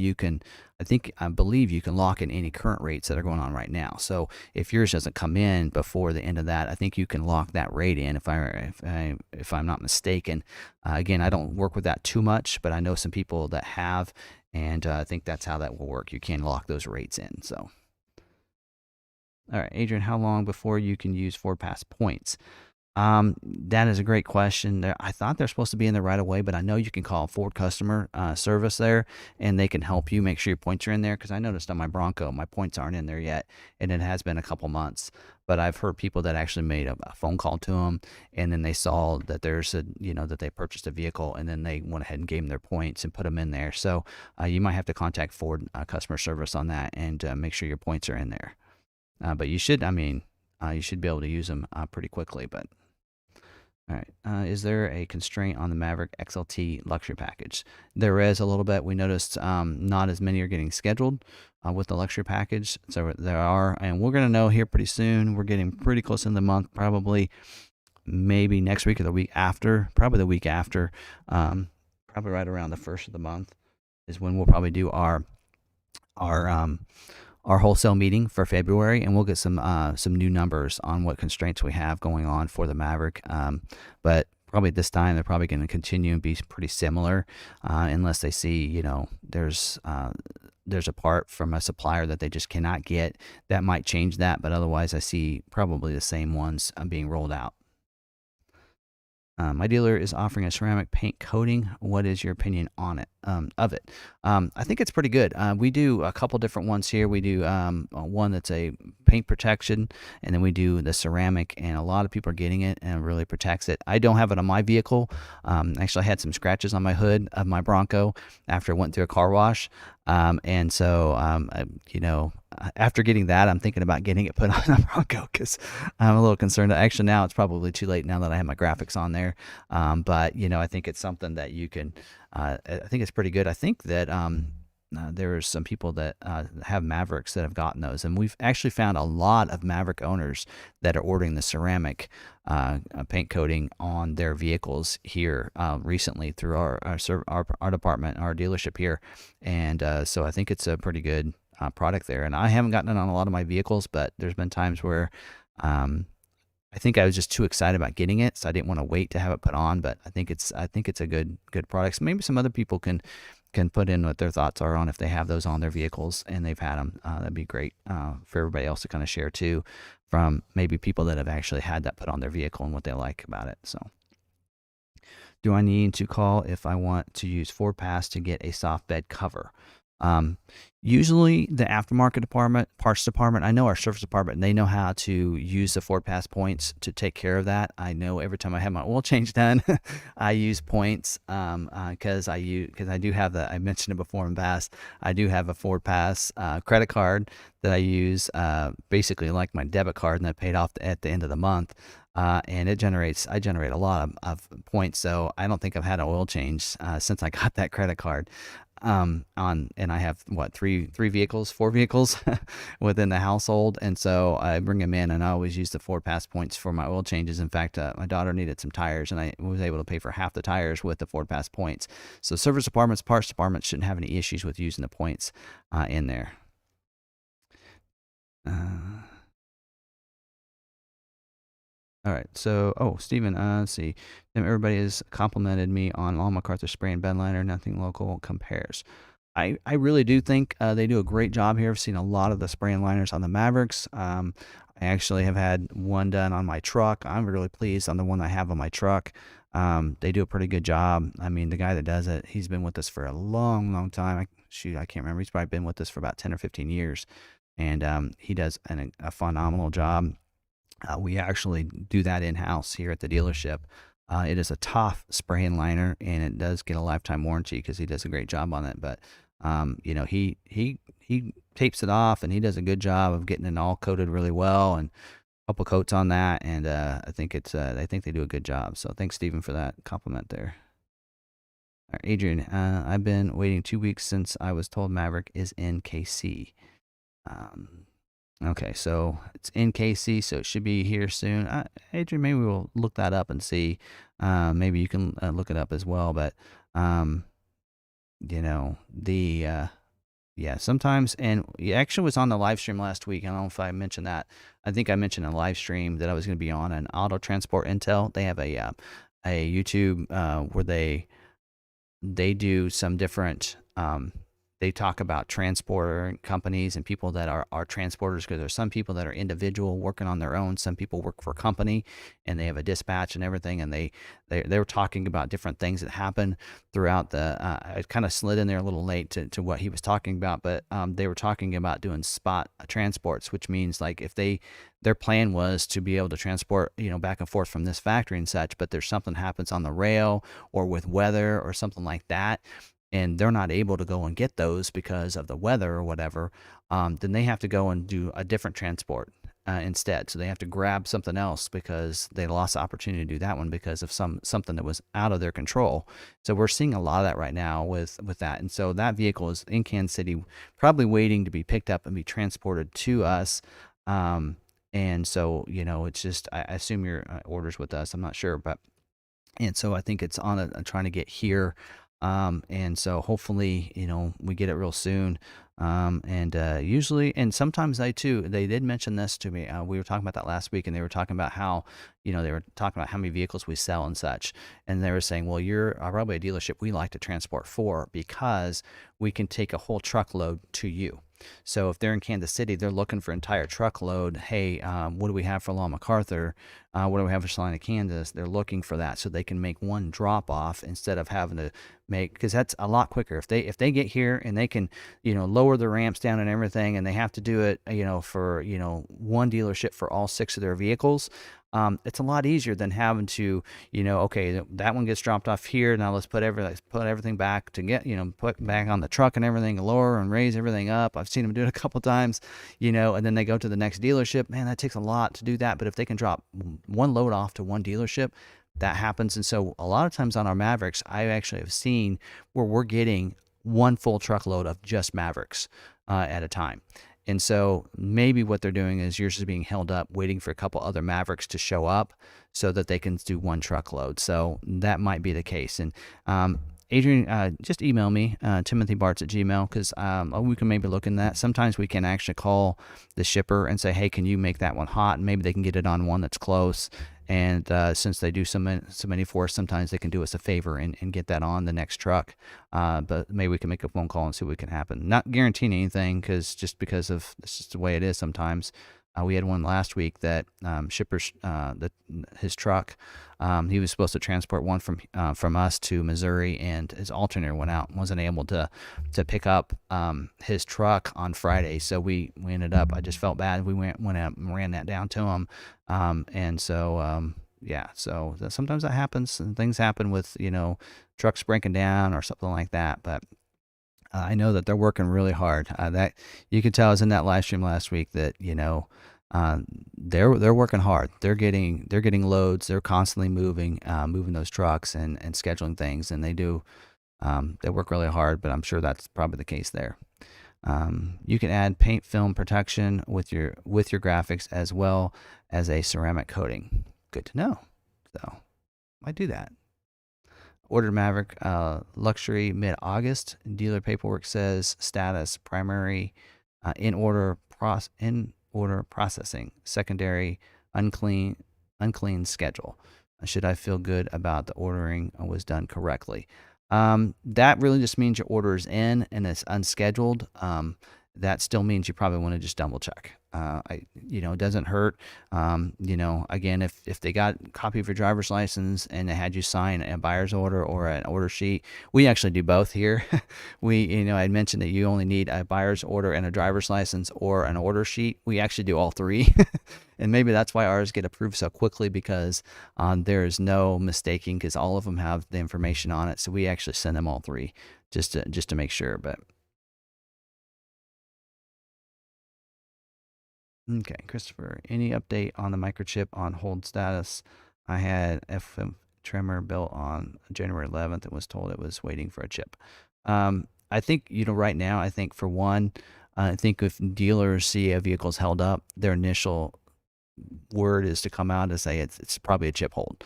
I believe you can lock in any current rates that are going on right now. So if yours doesn't come in before the end of that, I think you can lock that rate in. If I'm not mistaken. Again, I don't work with that too much, but I know some people that have, and I think that's how that will work. You can lock those rates in. So, all right, Adrian, how long before you can use FordPass points? That is a great question. I thought they're supposed to be in there right away, but I know you can call Ford customer service there, and they can help you make sure your points are in there. Because I noticed on my Bronco, my points aren't in there yet, and it has been a couple months. But I've heard people that actually made a phone call to them, and then they saw that that they purchased a vehicle, and then they went ahead and gave them their points and put them in there. So you might have to contact Ford customer service on that and make sure your points are in there. But you should be able to use them pretty quickly. But all right. Is there a constraint on the Maverick XLT luxury package? There is a little bit. We noticed not as many are getting scheduled with the luxury package. So there are, and we're going to know here pretty soon. We're getting pretty close in the month, probably maybe next week or the week after, probably the week after, probably right around the first of the month is when we'll probably do our wholesale meeting for February, and we'll get some new numbers on what constraints we have going on for the Maverick. But probably this time they're probably going to continue and be pretty similar, unless they see there's a part from a supplier that they just cannot get. That might change that, but otherwise I see probably the same ones being rolled out. My dealer is offering a ceramic paint coating. What is your opinion on it? I think it's pretty good. We do a couple different ones here. We do one that's a paint protection, and then we do the ceramic, and a lot of people are getting it, and it really protects it. I don't have it on my vehicle. Actually, I had some scratches on my hood of my Bronco after it went through a car wash. And so, after getting that, I'm thinking about getting it put on a Bronco because I'm a little concerned. Actually, now it's probably too late now that I have my graphics on there. But I think it's something that you can, I think it's pretty good. I think that there are some people that have Mavericks that have gotten those, and we've actually found a lot of Maverick owners that are ordering the ceramic paint coating on their vehicles here recently through our department, our dealership here, and so I think it's a pretty good product there. And I haven't gotten it on a lot of my vehicles, but there's been times where I think I was just too excited about getting it, so I didn't want to wait to have it put on. But I think it's a good product. So maybe some other people can put in what their thoughts are on if they have those on their vehicles and they've had them. That'd be great for everybody else to kind of share too, from maybe people that have actually had that put on their vehicle and what they like about it. So, do I need to call if I want to use FordPass to get a soft bed cover? Usually the aftermarket department, parts department, I know our service department, they know how to use the Ford Pass points to take care of that. I know every time I have my oil change done, I use points because I do have I mentioned it before in past, I do have a Ford Pass credit card that I use basically like my debit card, and I paid off at the end of the month. And I generate a lot of points, so I don't think I've had an oil change since I got that credit card. And I have four vehicles within the household, and so I bring them in, and I always use the Ford Pass points for my oil changes. In fact, my daughter needed some tires, and I was able to pay for half the tires with the Ford Pass points. So service departments, parts departments shouldn't have any issues with using the points in there. All right. So, Steven, let's see. Everybody has complimented me on all McArthur spray and bed liner. Nothing local compares. I really do think they do a great job here. I've seen a lot of the spray and liners on the Mavericks. I actually have had one done on my truck. I'm really pleased on the one I have on my truck. They do a pretty good job. I mean, the guy that does it, he's been with us for a long, long time. I can't remember. He's probably been with us for about 10 or 15 years. And he does a phenomenal job. We actually do that in-house here at the dealership. It is a tough spray and liner, and it does get a lifetime warranty because he does a great job on it. But he tapes it off, and he does a good job of getting it all coated really well, and a couple coats on that. And I think they do a good job. So thanks, Stephen, for that compliment there. All right, Adrian, I've been waiting 2 weeks since I was told Maverick is in KC. Okay, so it's in KC, so it should be here soon. Adrian, maybe we'll look that up and see. Maybe you can look it up as well. But sometimes, and it actually was on the live stream last week. I don't know if I mentioned that. I think I mentioned in a live stream that I was going to be on an Auto Transport Intel. They have a YouTube where they do some different. They talk about transporter companies and people that are transporters, because there's some people that are individual working on their own. Some people work for a company and they have a dispatch and everything. And they were talking about different things that happen throughout I kind of slid in there a little late to what he was talking about, but they were talking about doing spot transports, which means like if their plan was to be able to transport, back and forth from this factory and such, but there's something happens on the rail or with weather or something like that, and they're not able to go and get those because of the weather or whatever, then they have to go and do a different transport instead. So they have to grab something else because they lost the opportunity to do that one because of something that was out of their control. So we're seeing a lot of that right now with that. And so that vehicle is in Kansas City, probably waiting to be picked up and be transported to us. And so, it's just, I assume your order's with us. I'm not sure, and so I think it's on trying to get here. And so hopefully, we get it real soon. Usually, and sometimes they did mention this to me. We were talking about that last week, and they were talking about how, they were talking about how many vehicles we sell and such. And they were saying, well, you're probably a dealership we like to transport for because we can take a whole truckload to you. So if they're in Kansas City, they're looking for entire truckload. Hey, what do we have for Long McArthur? What do we have for Salina, Kansas? They're looking for that so they can make one drop off instead of having to because that's a lot quicker. If they get here and they can, lower the ramps down and everything, and they have to do it, for, one dealership for all 6 of their vehicles. It's a lot easier than having to, okay, that one gets dropped off here. Now let's put everything back to get, put back on the truck and everything, lower and raise everything up. I've seen them do it a couple times, and then they go to the next dealership. Man, that takes a lot to do that. But if they can drop one load off to one dealership, that happens. And so a lot of times on our Mavericks, I actually have seen where we're getting one full truckload of just Mavericks at a time. And so maybe what they're doing is yours is being held up, waiting for a couple other Mavericks to show up so that they can do one truckload. So that might be the case. And Adrian, just email me, timothybarts@gmail.com, because we can maybe look in that. Sometimes we can actually call the shipper and say, hey, can you make that one hot? And maybe they can get it on one that's close. And since they do so many for us, sometimes they can do us a favor and get that on the next truck. But maybe we can make a phone call and see what can happen. Not guaranteeing anything, because of it's just the way it is sometimes. We had one last week that his truck, he was supposed to transport one from us to Missouri, and his alternator went out and wasn't able to pick up his truck on Friday. So we ended up, I just felt bad. We went out and ran that down to him. And so, yeah, so sometimes that happens, and things happen with, trucks breaking down or something like that. But I know that they're working really hard. That you could tell I was in that live stream last week that, they're working hard. They're getting loads. They're constantly moving those trucks and scheduling things, and they work really hard. But I'm sure that's probably the case there. You can add paint film protection with your graphics as well as a ceramic coating. Good to know. So I do that. Ordered Maverick luxury mid-August. Dealer paperwork says status primary in order processing, secondary unclean schedule. Should I feel good about the ordering was done correctly? That really just means your order is in and it's unscheduled. That still means you probably want to just double check. It doesn't hurt. Again, if they got a copy of your driver's license and they had you sign a buyer's order or an order sheet, we actually do both here. I mentioned that you only need a buyer's order and a driver's license or an order sheet. We actually do all three. And maybe that's why ours get approved so quickly, because there is no mistaking, because all of them have the information on it. So we actually send them all three just to make sure. But okay, Christopher, any update on the microchip on hold status? I had FM trimmer built on January 11th and was told it was waiting for a chip. I think, right now, I think for one, I think if dealers see a vehicle's held up, their initial word is to come out and say it's probably a chip hold.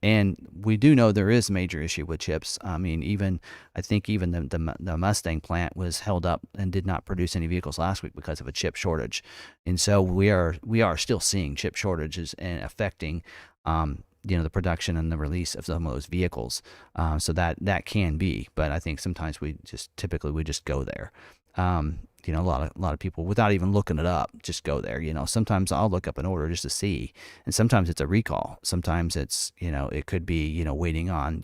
And we do know there is a major issue with chips. I mean, I think even the Mustang plant was held up and did not produce any vehicles last week because of a chip shortage. And so we are still seeing chip shortages and affecting, the production and the release of some of those vehicles. So that can be, but I think sometimes we just go there. A lot of people, without even looking it up, just go there. Sometimes I'll look up an order just to see, and sometimes it's a recall. Sometimes it's, it could be, waiting on,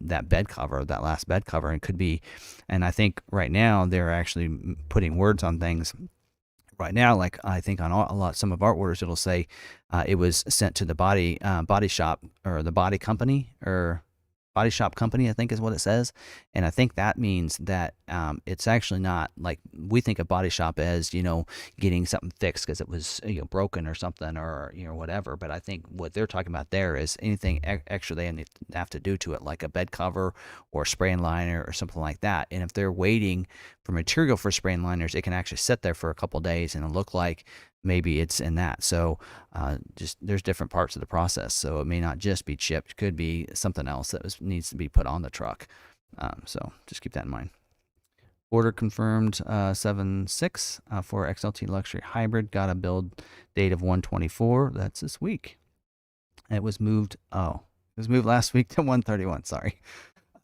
that bed cover, that last bed cover, and could be. And I think right now they're actually putting words on things right now. Like I think on some of our orders, it'll say it was sent to the body shop or the body company or body shop company, I think is what it says. And I think that means that it's actually not like we think of body shop as, getting something fixed because it was, broken or something or, whatever. But I think what they're talking about there is anything extra they have to do to it, like a bed cover or spray and liner or something like that. And if they're waiting for material for spray and liners, it can actually sit there for a couple of days and it'll look like maybe it's in that. So just there's different parts of the process. So it may not just be chipped, it could be something else that needs to be put on the truck. So just keep that in mind. Order confirmed 7/6 for XLT Luxury Hybrid. Got a build date of 1/24. That's this week. It was moved. Oh, it was moved last week to 1/31. Sorry.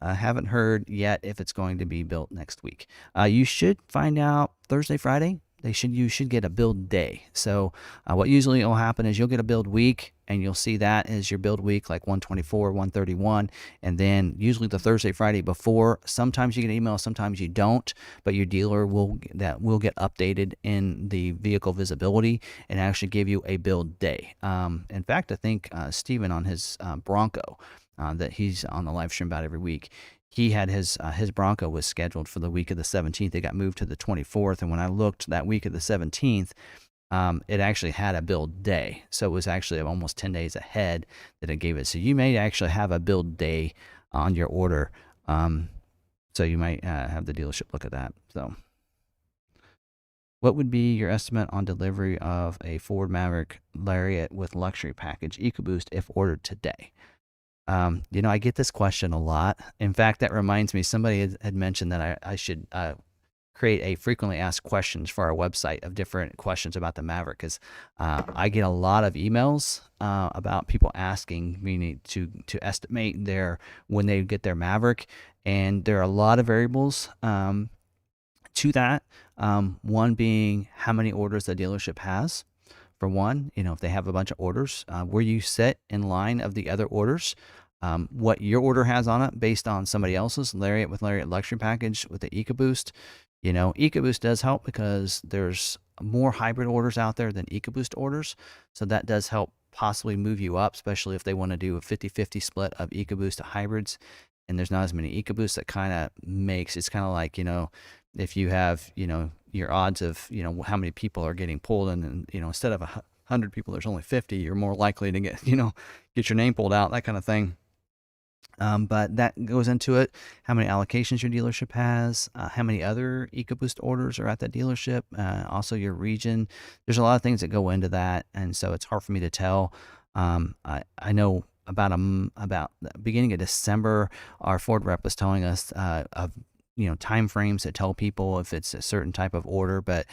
Haven't heard yet if it's going to be built next week. You should find out Thursday, Friday. You should get a build day. So what usually will happen is you'll get a build week, and you'll see that as your build week, like 1/24, 1/31, and then usually the Thursday, Friday before. Sometimes you get an email, sometimes you don't, but your dealer will get updated in the vehicle visibility and actually give you a build day. In fact, I think Steven on his Bronco that he's on the live stream about every week, he had his Bronco was scheduled for the week of the 17th. It got moved to the 24th, and when I looked that week of the 17th, it actually had a build day. So it was actually almost 10 days ahead that it gave it. So you may actually have a build day on your order. So you might have the dealership look at that. So what would be your estimate on delivery of a Ford Maverick Lariat with luxury package EcoBoost if ordered today? I get this question a lot. In fact, that reminds me, somebody had mentioned that I should create a frequently asked questions for our website of different questions about the Maverick, because I get a lot of emails about people asking me to estimate when they get their Maverick, and there are a lot of variables to that. One being how many orders the dealership has. For one, if they have a bunch of orders, where you sit in line of the other orders, what your order has on it based on somebody else's. Lariat with Lariat Luxury Package with the EcoBoost. EcoBoost does help because there's more hybrid orders out there than EcoBoost orders. So that does help possibly move you up, especially if they want to do a 50-50 split of EcoBoost to hybrids. And there's not as many EcoBoosts, that kind of makes, it's kind of like, if you have, your odds of, how many people are getting pulled and instead of 100 people, there's only 50, you're more likely to get, get your name pulled out, that kind of thing. But that goes into it. How many allocations your dealership has, how many other EcoBoost orders are at that dealership, also your region. There's a lot of things that go into that, and so it's hard for me to tell. I know about the beginning of December, our Ford rep was telling us of time frames that tell people if it's a certain type of order, but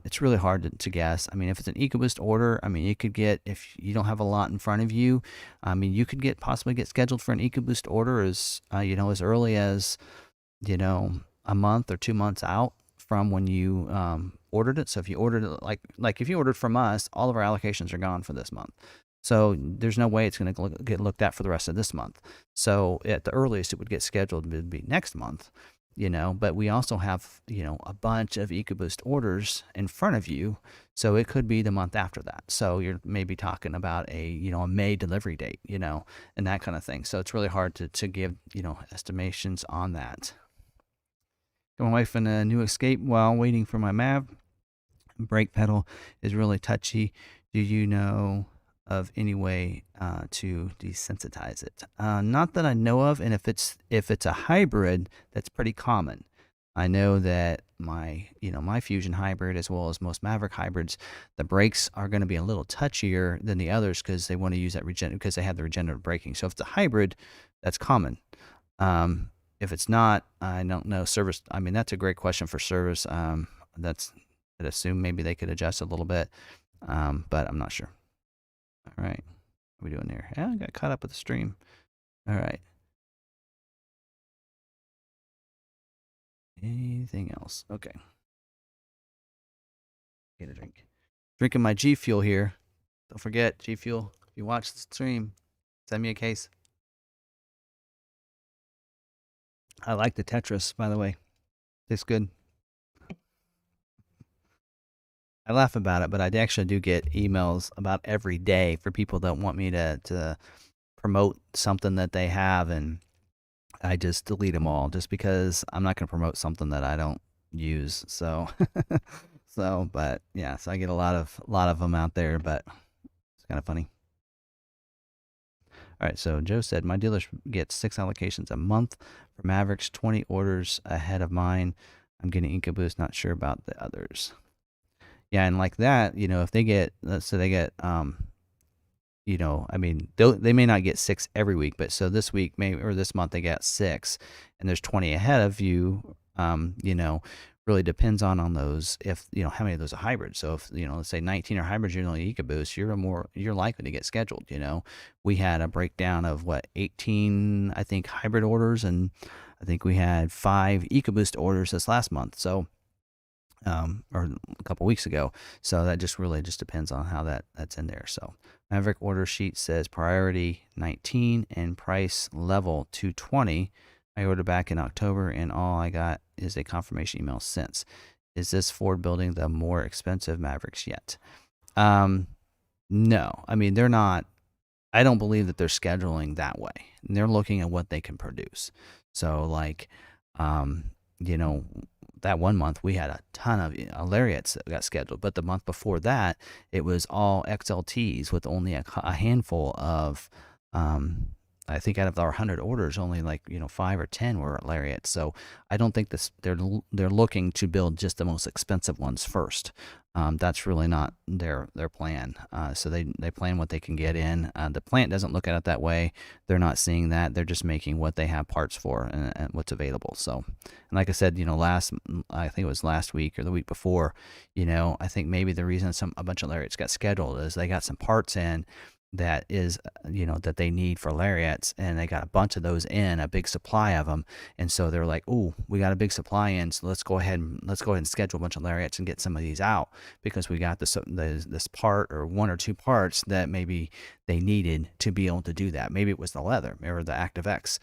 it's really hard to guess. I mean, if it's an EcoBoost order, I mean, you could get, if you don't have a lot in front of you, I mean, you could possibly get scheduled for an EcoBoost order as as early as a month or 2 months out from when you ordered it. So if you ordered it, like if you ordered from us, all of our allocations are gone for this month. So there's no way it's going to get looked at for the rest of this month. So at the earliest it would get scheduled would be next month. But we also have, a bunch of EcoBoost orders in front of you. So it could be the month after that. So you're maybe talking about a May delivery date, and that kind of thing. So it's really hard to give, estimations on that. Got my wife in a new Escape while waiting for my Mav. Brake pedal is really touchy. Do you know of any way to desensitize it? Not that I know of, and if it's a hybrid, that's pretty common. I know that my Fusion hybrid, as well as most Maverick hybrids, the brakes are going to be a little touchier than the others because they want to use that because they have the regenerative braking. So if it's a hybrid, that's common. If it's not, I don't know. Service, I mean, that's a great question for service. I'd assume maybe they could adjust a little bit, but I'm not sure. All right, what are we doing there? Yeah, I got caught up with the stream. All right. Anything else? Okay. Get a drink. Drinking my G Fuel here. Don't forget, G Fuel, if you watch the stream, send me a case. I like the Tetris, by the way. Tastes good. I laugh about it, but I actually do get emails about every day for people that want me to promote something that they have, and I just delete them all just because I'm not going to promote something that I don't use. So, but yeah, so I get a lot of them out there, but it's kind of funny. All right, so Joe said, my dealer gets 6 allocations a month for Mavericks, 20 orders ahead of mine. I'm getting EcoBoost, not sure about the others. Yeah, and like that, if they get, let's say they get, I mean, they may not get 6 every week, but so this week, or this month, they got 6, and there's 20 ahead of you, really depends on those, if, how many of those are hybrids. So if, let's say 19 are hybrids, you're only EcoBoost, you're likely to get scheduled, We had a breakdown of 18, I think, hybrid orders, and I think we had 5 EcoBoost orders this last month. So, or a couple weeks ago. So that just really depends on how that's in there. So Maverick order sheet says priority 19 and price level 220. I ordered back in October, and all I got is a confirmation email since. Is this Ford building the more expensive Mavericks yet? No, I mean, they're not. I don't believe that they're scheduling that way. They're looking at what they can produce. So that one month we had a ton of Lariats that got scheduled, but the month before that it was all XLTs with only a handful of, I think out of our 100 orders, only 5 or 10 were Lariats. So I don't think they're looking to build just the most expensive ones first. That's really not their plan. So they plan what they can get in. The plant doesn't look at it that way. They're not seeing that. They're just making what they have parts for and what's available. So, and like I said, I think it was last week or the week before, I think maybe the reason a bunch of Lariats got scheduled is they got some parts in, that is, that they need for lariats, and they got a bunch of those in, a big supply of them, and so they're like, "Oh, we got a big supply in, so let's go ahead and schedule a bunch of lariats and get some of these out because we got this part or one or two parts that maybe they needed to be able to do that. Maybe it was the leather or the ActiveX,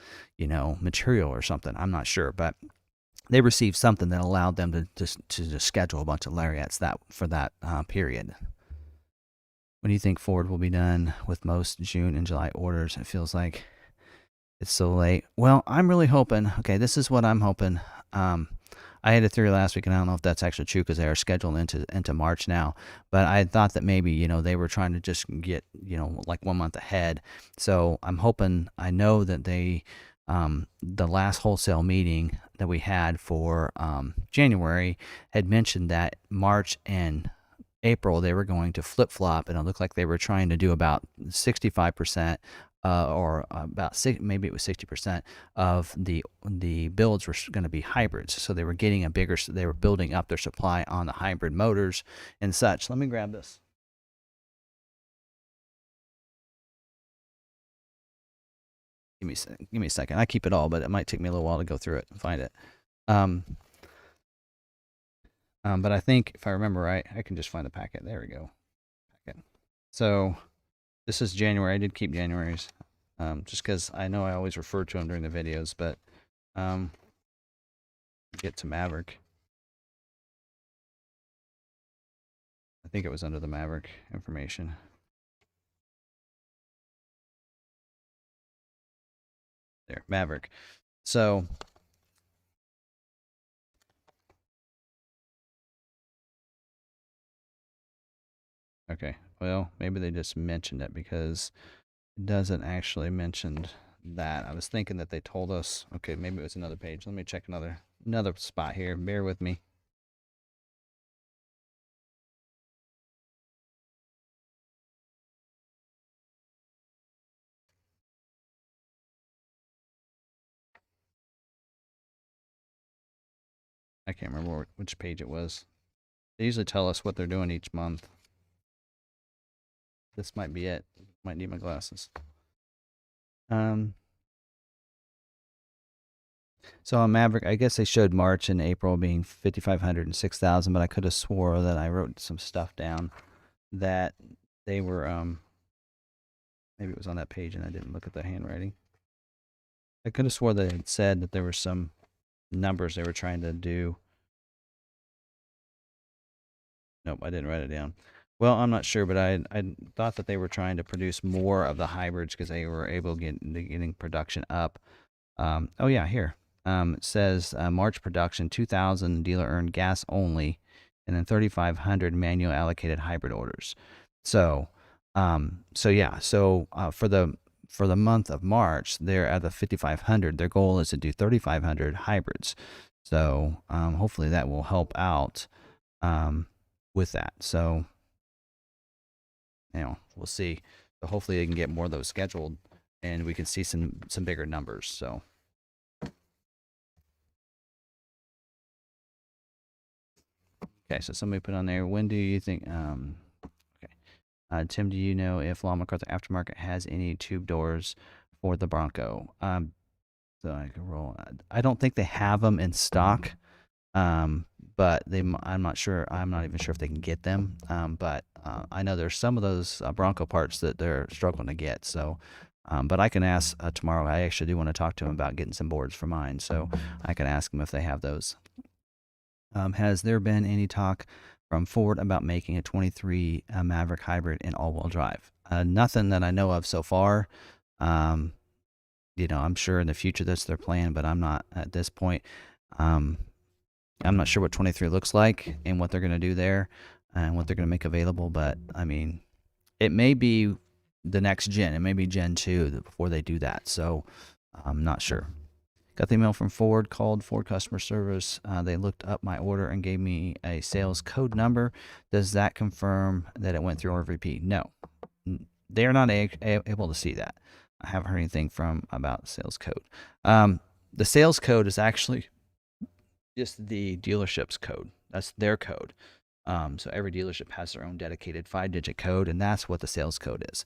material or something. I'm not sure, but they received something that allowed them to just schedule a bunch of lariats for that period. When do you think Ford will be done with most June and July orders? It feels like it's so late. Well, I'm really hoping. Okay, this is what I'm hoping. I had a theory last week, and I don't know if that's actually true because they are scheduled into March now. But I thought that maybe they were trying to just get like 1 month ahead. So I'm hoping. I know that the last wholesale meeting that we had for January had mentioned that March and April they were going to flip flop, and it looked like they were trying to do about 65%, or maybe it was 60% of the builds were going to be hybrids. So they were getting they were building up their supply on the hybrid motors and such. Let me grab this. Give me a second. I keep it all, but it might take me a little while to go through it and find it. But I think if I remember right, I can just find the packet. There we go. Packet. So this is January. I did keep January's, just because I know I always refer to them during the videos. But get to Maverick. I think it was under the Maverick information. There, Maverick. So okay, well, maybe they just mentioned it because it doesn't actually mention that. I was thinking that they told us. Okay, maybe it was another page. Let me check another spot here. Bear with me. I can't remember which page it was. They usually tell us what they're doing each month. This might be it. Might need my glasses. So on Maverick, I guess they showed March and April being 5,500 and 6,000, but I could have swore that I wrote some stuff down that they were, maybe it was on that page and I didn't look at the handwriting. I could have swore that it said that there were some numbers they were trying to do. Nope, I didn't write it down. Well, I'm not sure, but I thought that they were trying to produce more of the hybrids because they were able to getting production up. Oh yeah, here. It says March production 2,000 dealer earned gas only, and then 3,500 manual allocated hybrid orders. So, yeah. So for the month of March, they're at the 5,500. Their goal is to do 3,500 hybrids. So hopefully that will help out with that. So we'll see. But hopefully they can get more of those scheduled, and we can see some bigger numbers. So. Okay, so somebody put on there, when do you think, okay. Tim, do you know if McArthur Aftermarket has any tube doors for the Bronco? So I can roll. I don't think they have them in stock, but I'm not sure. I'm not even sure if they can get them. But I know there's some of those Bronco parts that they're struggling to get. So, but I can ask tomorrow. I actually do want to talk to them about getting some boards for mine, so I can ask them if they have those. Has there been any talk from Ford about making a 23 Maverick hybrid in all-wheel drive? Nothing that I know of so far. I'm sure in the future that's their plan, but I'm not at this point. I'm not sure what 23 looks like and what they're going to do there and what they're going to make available. But I mean, it may be the next gen. It may be Gen 2 before they do that. So I'm not sure. Got the email from Ford, called Ford customer service. They looked up my order and gave me a sales code number. Does that confirm that it went through RVP? No. They are not able to see that. I haven't heard anything about sales code. The sales code is actually just the dealership's code. That's their code. So every dealership has their own dedicated 5-digit code, and that's what the sales code is.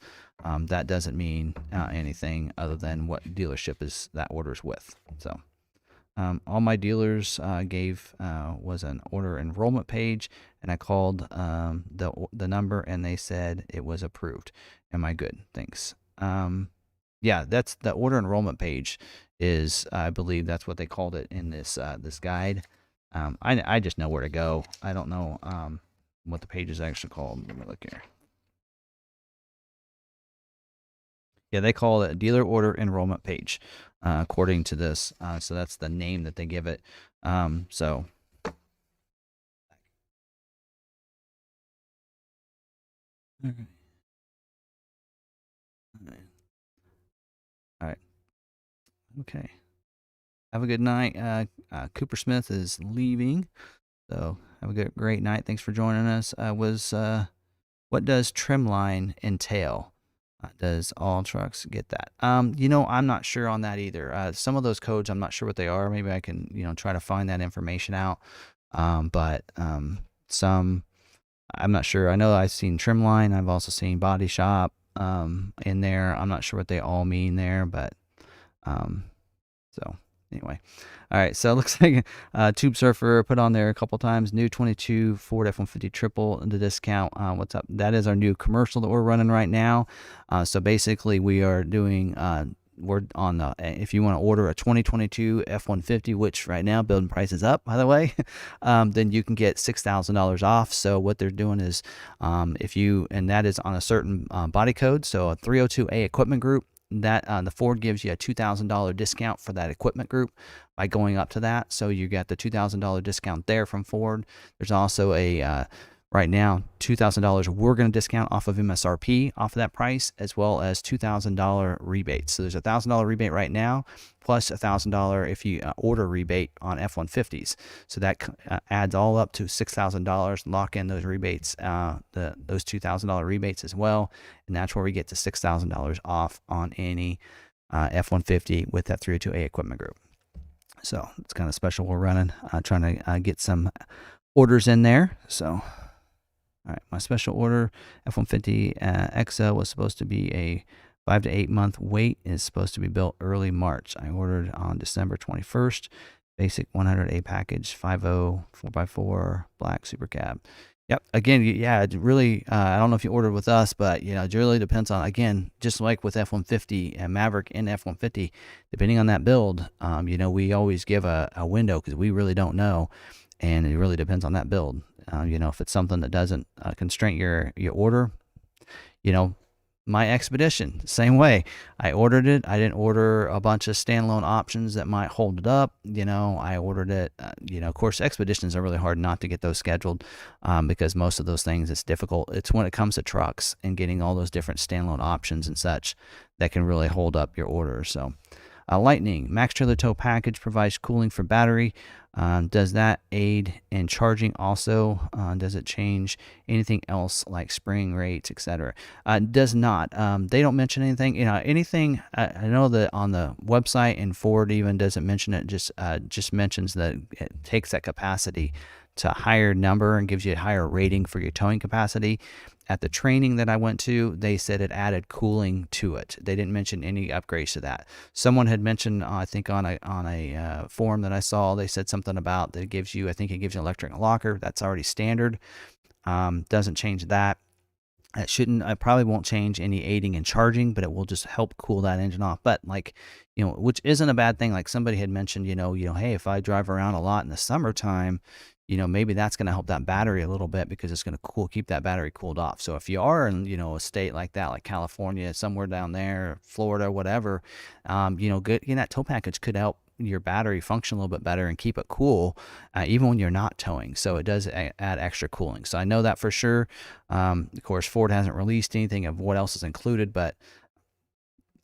That doesn't mean anything other than what dealership is that order's with. So all my dealers gave was an order enrollment page, and I called the number, and they said it was approved. Am I good? Thanks. Yeah, that's the order enrollment page. Is I believe that's what they called it in this this guide. I just know where to go. I don't know what the page is actually called. Let me look here. Yeah, they call it a dealer order enrollment page, according to this. So that's the name that they give it. So. All right. Okay. Have a good night. Cooper Smith is leaving, so have a great night. Thanks for joining us. What does trim line entail? Does all trucks get that? I'm not sure on that either. Some of those codes, I'm not sure what they are. Maybe I can, try to find that information out. But some, I'm not sure. I know I've seen trim line. I've also seen body shop in there. I'm not sure what they all mean there, but so anyway. All right, so it looks like Tube Surfer put on there a couple times. New 22 Ford F-150 triple the discount. What's up? That is our new commercial that we're running right now. So basically, we are doing. We're on the. If you want to order a 2022 F-150, which right now building price is up, by the way, then you can get $6,000 off. So what they're doing is, and that is on a certain body code. So a 302A equipment group. That the Ford gives you a $2,000 discount for that equipment group by going up to that. So you get the $2,000 discount there from Ford. There's also a right now $2,000 we're going to discount off of MSRP off of that price, as well as $2,000 rebates. So there's a $1,000 rebate right now, plus a $1,000 if you order rebate on F-150s. So that adds all up to $6,000. Lock in those rebates, those $2,000 rebates as well, and that's where we get to $6,000 off on any F-150 with that 302A equipment group. So it's kind of special we're running, trying to get some orders in there. So. All right, my special order F-150 XL was supposed to be a 5 to 8 month wait. Is supposed to be built early March. I ordered on December 21st. Basic 100A package, 5.0 4x4 black super cab. Yep. Again, yeah, it really. I don't know if you ordered with us, but it really depends on. Again, just like with F-150 and Maverick and F-150, depending on that build, we always give a window because we really don't know, and it really depends on that build. If it's something that doesn't constrain your order, my Expedition, same way. I ordered it. I didn't order a bunch of standalone options that might hold it up. I ordered it. Of course, Expeditions are really hard not to get those scheduled because most of those things, it's difficult. It's when it comes to trucks and getting all those different standalone options and such that can really hold up your order. So. Lightning Max Trailer Tow package provides cooling for battery. Does that aid in charging also? Does it change anything else like spring rates, etc.? Does not. They don't mention anything. Anything. I know that on the website, and Ford even doesn't mention it. Just mentions that it takes that capacity to a higher number and gives you a higher rating for your towing capacity. At the training that I went to, they said it added cooling to it. They didn't mention any upgrades to that. Someone had mentioned, I think on a forum that I saw, they said something about that it gives you, I think it gives you an electric locker. That's already standard. Doesn't change that. It probably won't change any aiding and charging, but it will just help cool that engine off. But which isn't a bad thing. Like somebody had mentioned, hey, if I drive around a lot in the summertime, maybe that's going to help that battery a little bit because it's going to keep that battery cooled off. So if you are in, a state like that, like California, somewhere down there, Florida, whatever, that tow package could help your battery function a little bit better and keep it cool, even when you're not towing. So it does add extra cooling. So I know that for sure. Of course, Ford hasn't released anything of what else is included, but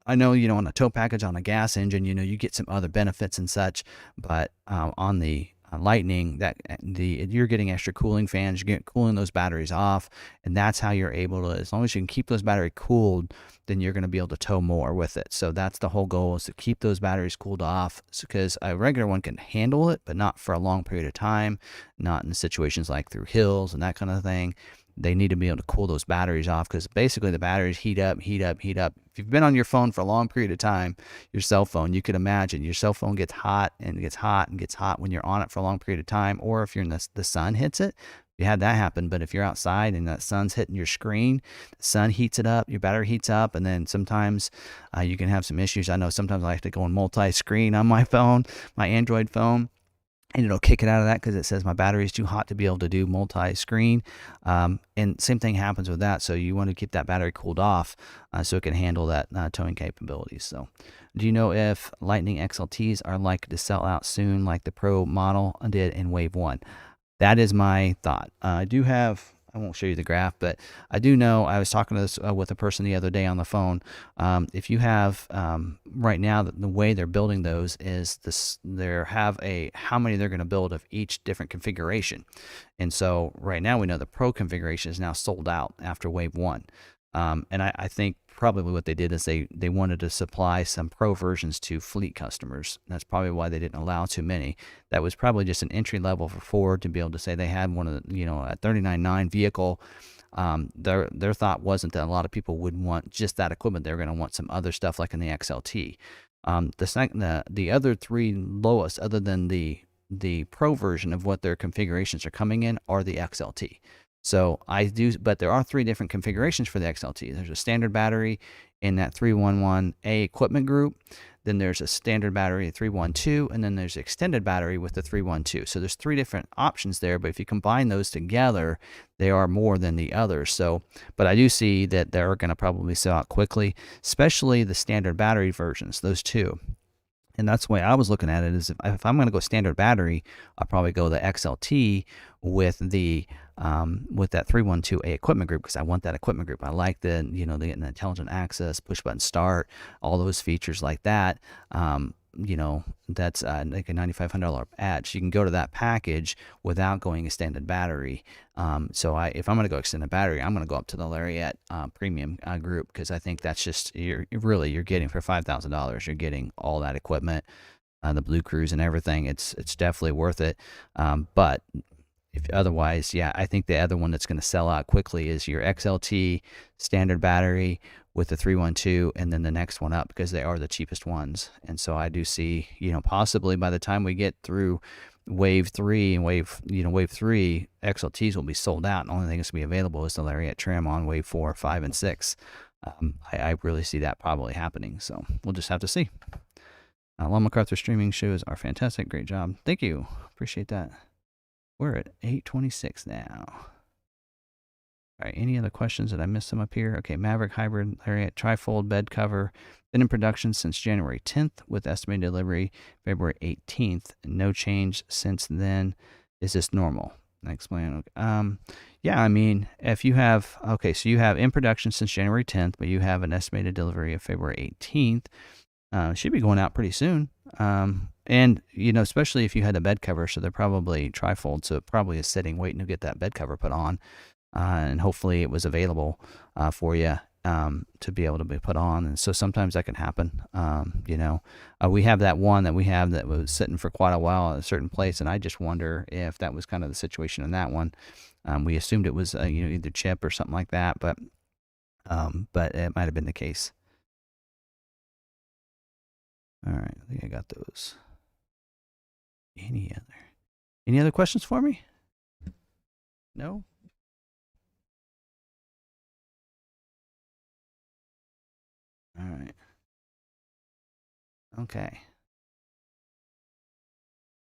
I know, on a tow package on a gas engine, you get some other benefits and such, but on the lightning, that you're getting extra cooling fans, you're cooling those batteries off, and that's how you're able to, as long as you can keep those batteries cooled, then you're going to be able to tow more with it. So that's the whole goal, is to keep those batteries cooled off, because a regular one can handle it, but not for a long period of time, not in situations like through hills and that kind of thing. They need to be able to cool those batteries off, because basically the batteries heat up, heat up, heat up. If you've been on your phone for a long period of time, your cell phone, you could imagine your cell phone gets hot and gets hot and gets hot when you're on it for a long period of time, or if you're in the sun hits it. You had that happen, but if you're outside and that sun's hitting your screen, the sun heats it up, your battery heats up, and then sometimes you can have some issues. I know sometimes I have to go on multi-screen on my phone, my Android phone, and it'll kick it out of that because it says my battery is too hot to be able to do multi-screen. And same thing happens with that. So you want to keep that battery cooled off so it can handle that towing capabilities. So do you know if Lightning XLTs are likely to sell out soon like the Pro model did in Wave 1? That is my thought. I do have, I won't show you the graph, but I do know, I was talking to this with a person the other day on the phone. If you have right now, the way they're building those is this, they have how many they're going to build of each different configuration. And so right now we know the Pro configuration is now sold out after Wave 1. And I think probably what they did is they wanted to supply some Pro versions to fleet customers. That's probably why they didn't allow too many. That was probably just an entry level for Ford to be able to say they had one of the, a 39.9 vehicle. Their thought wasn't that a lot of people would want just that equipment. They were going to want some other stuff like in the XLT. The other three lowest, other than the Pro version of what their configurations are coming in, are the XLT. So but there are three different configurations for the XLT. There's a standard battery in that 311A equipment group. Then there's a standard battery at 312, and then there's extended battery with the 312. So there's three different options there, but if you combine those together, they are more than the others. So, but I do see that they're going to probably sell out quickly, especially the standard battery versions, those two. And that's the way I was looking at it, is if I'm going to go standard battery, I'll probably go the XLT with that 312A equipment group, because I want that equipment group. I like the intelligent access, push button start, all those features like that. That's like a $9,500 patch. You can go to that package without going extended battery. So if I'm going to go extended battery, I'm going to go up to the Lariat premium group, because I think that's just, you're getting for $5,000, you're getting all that equipment, the Blue Cruise and everything. It's definitely worth it. But if otherwise, yeah, I think the other one that's going to sell out quickly is your XLT standard battery with the 312, and then the next one up, because they are the cheapest ones. And so I do see, possibly by the time we get through Wave 3 and Wave 3, XLTs will be sold out, and the only thing that's going to be available is the Lariat trim on Wave 4, 5, and 6. I really see that probably happening, so we'll just have to see. Lon McArthur streaming shows are fantastic. Great job. Thank you. Appreciate that. We're at 8:26 now. All right, any other questions? Did I miss them up here? Okay, Maverick Hybrid Lariat trifold bed cover. Been in production since January 10th with estimated delivery February 18th. No change since then. Is this normal? I explain. Yeah, I mean, if you have, so you have in production since January 10th, but you have an estimated delivery of February 18th. Should be going out pretty soon. And, especially if you had a bed cover, so they're probably trifold, so it probably is sitting waiting to get that bed cover put on. And hopefully it was available for you to be able to be put on. And so sometimes that can happen. We have that one that was sitting for quite a while at a certain place, and I just wonder if that was kind of the situation in that one. We assumed it was either chip or something like that, but it might have been the case. All right, I think I got those. Any other questions for me? No? All right. Okay.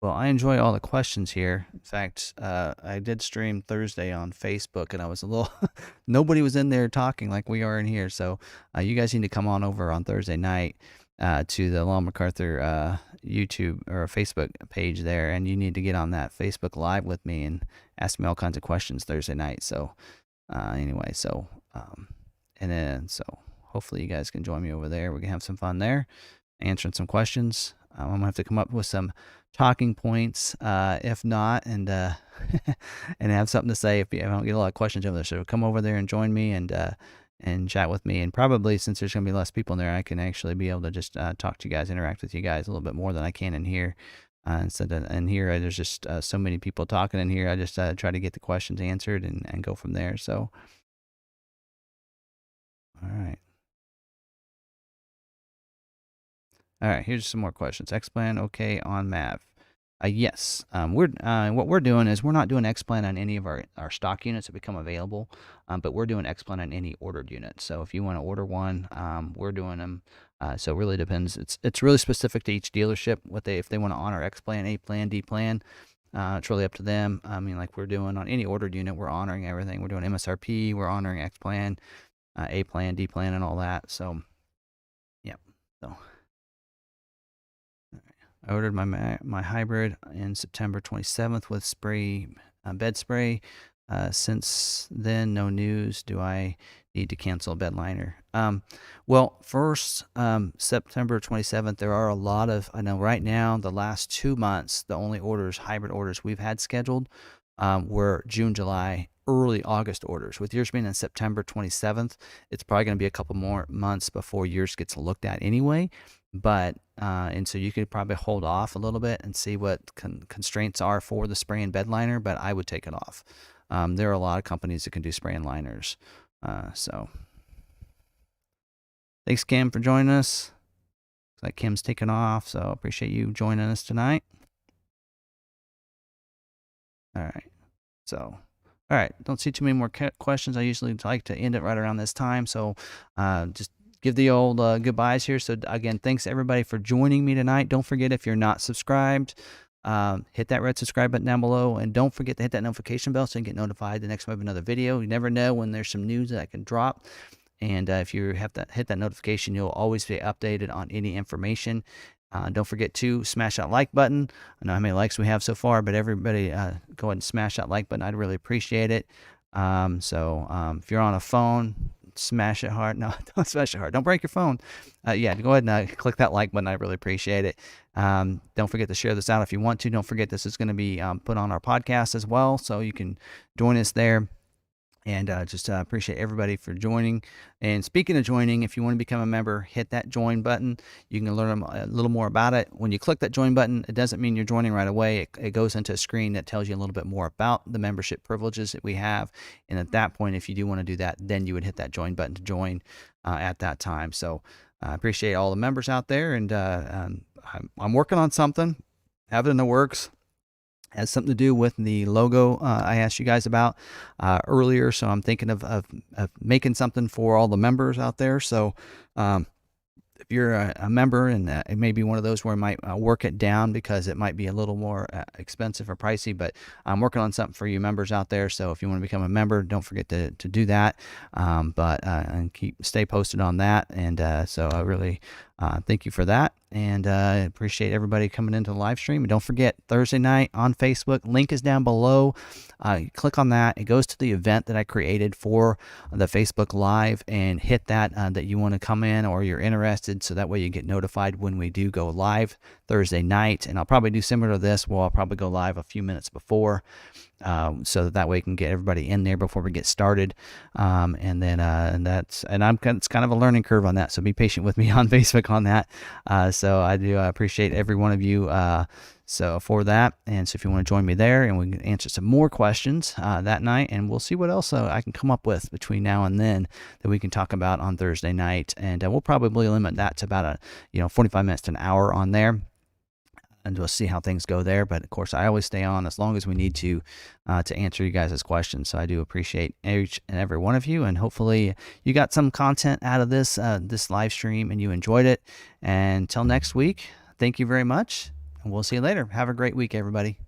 Well, I enjoy all the questions here. In fact, I did stream Thursday on Facebook, and I was a little, nobody was in there talking like we are in here. So you guys need to come on over on Thursday night to the Lon McArthur YouTube or Facebook page there, and you need to get on that Facebook Live with me and ask me all kinds of questions Thursday night. So anyway, so hopefully you guys can join me over there. We can have some fun there, answering some questions. I'm gonna have to come up with some talking points, if not, and and have something to say if I don't get a lot of questions over there. So come over there and join me and chat with me. And probably since there's gonna be less people in there, I can actually be able to just talk to you guys, interact with you guys a little bit more than I can in here. Instead of in here, there's just so many people talking in here. I just try to get the questions answered and go from there. So, all right. All right, here's some more questions. X-Plan, okay on Mav. Yes, what we're doing is we're not doing X-Plan on any of our stock units that become available, but we're doing X-Plan on any ordered unit. So if you want to order one, we're doing them. So it really depends. It's really specific to each dealership if they want to honor X-Plan, A-Plan, D-Plan. It's really up to them. I mean, like we're doing on any ordered unit, we're honoring everything. We're doing MSRP, we're honoring X-Plan, A-Plan, D-Plan, and all that. So, yeah. So. I ordered my hybrid in September 27th with bed spray. Since then, no news. Do I need to cancel a bed liner? Well, first, September 27th, there are a lot of, I know right now, the last 2 months, the only hybrid orders we've had scheduled were June, July, early August orders. With yours being on September 27th, it's probably going to be a couple more months before yours gets looked at anyway. But and so you could probably hold off a little bit and see what constraints are for the spray and bed liner, but I would take it off. There are a lot of companies that can do spray and liners. So thanks, Kim, for joining us. Looks like Kim's taken off, so appreciate you joining us tonight. All right. So, all right. Don't see too many more questions. I usually like to end it right around this time. So just give the old goodbyes here. So again, thanks everybody for joining me tonight. Don't forget, if you're not subscribed, hit that red subscribe button down below, and don't forget to hit that notification bell so you can get notified the next time I have another video. You never know when there's some news that I can drop. And if you hit that notification, you'll always be updated on any information. Don't forget to smash that like button. I know how many likes we have so far, but everybody go ahead and smash that like button. I'd really appreciate it. If you're on a phone, smash it hard. No, don't smash it hard. Don't break your phone. Yeah, go ahead and click that like button. I really appreciate it. Don't forget to share this out if you want to. Don't forget this is going to be put on our podcast as well, so you can join us there. And just appreciate everybody for joining. And speaking of joining, if you want to become a member, hit that join button. You can learn a little more about it. When you click that join button, it doesn't mean you're joining right away. It goes into a screen that tells you a little bit more about the membership privileges that we have. And at that point, if you do want to do that, then you would hit that join button to join at that time. So I appreciate all the members out there. And I'm working on something, have it in the works. Has something to do with the logo I asked you guys about earlier. So I'm thinking of making something for all the members out there. So if you're a member, and it may be one of those where I might work it down because it might be a little more expensive or pricey, but I'm working on something for you members out there. So if you want to become a member, don't forget to do that. And stay posted on that. And so I really thank you for that. And appreciate everybody coming into the live stream. And don't forget, Thursday night on Facebook, link is down below. Click on that. It goes to the event that I created for the Facebook Live, and hit that you want to come in or you're interested, so that way you get notified when we do go live Thursday night. And I'll probably do similar to this. Well, I'll probably go live a few minutes before, so that way we can get everybody in there before we get started. It's kind of a learning curve on that, so be patient with me on Facebook on that. So I do appreciate every one of you so for that. And so if you want to join me there, and we can answer some more questions that night, and we'll see what else I can come up with between now and then that we can talk about on Thursday night. And we'll probably limit that to about 45 minutes to an hour on there. And we'll see how things go there. But of course, I always stay on as long as we need to answer you guys' questions. So I do appreciate each and every one of you. And hopefully you got some content out of this live stream and you enjoyed it. And until next week, thank you very much. And we'll see you later. Have a great week, everybody.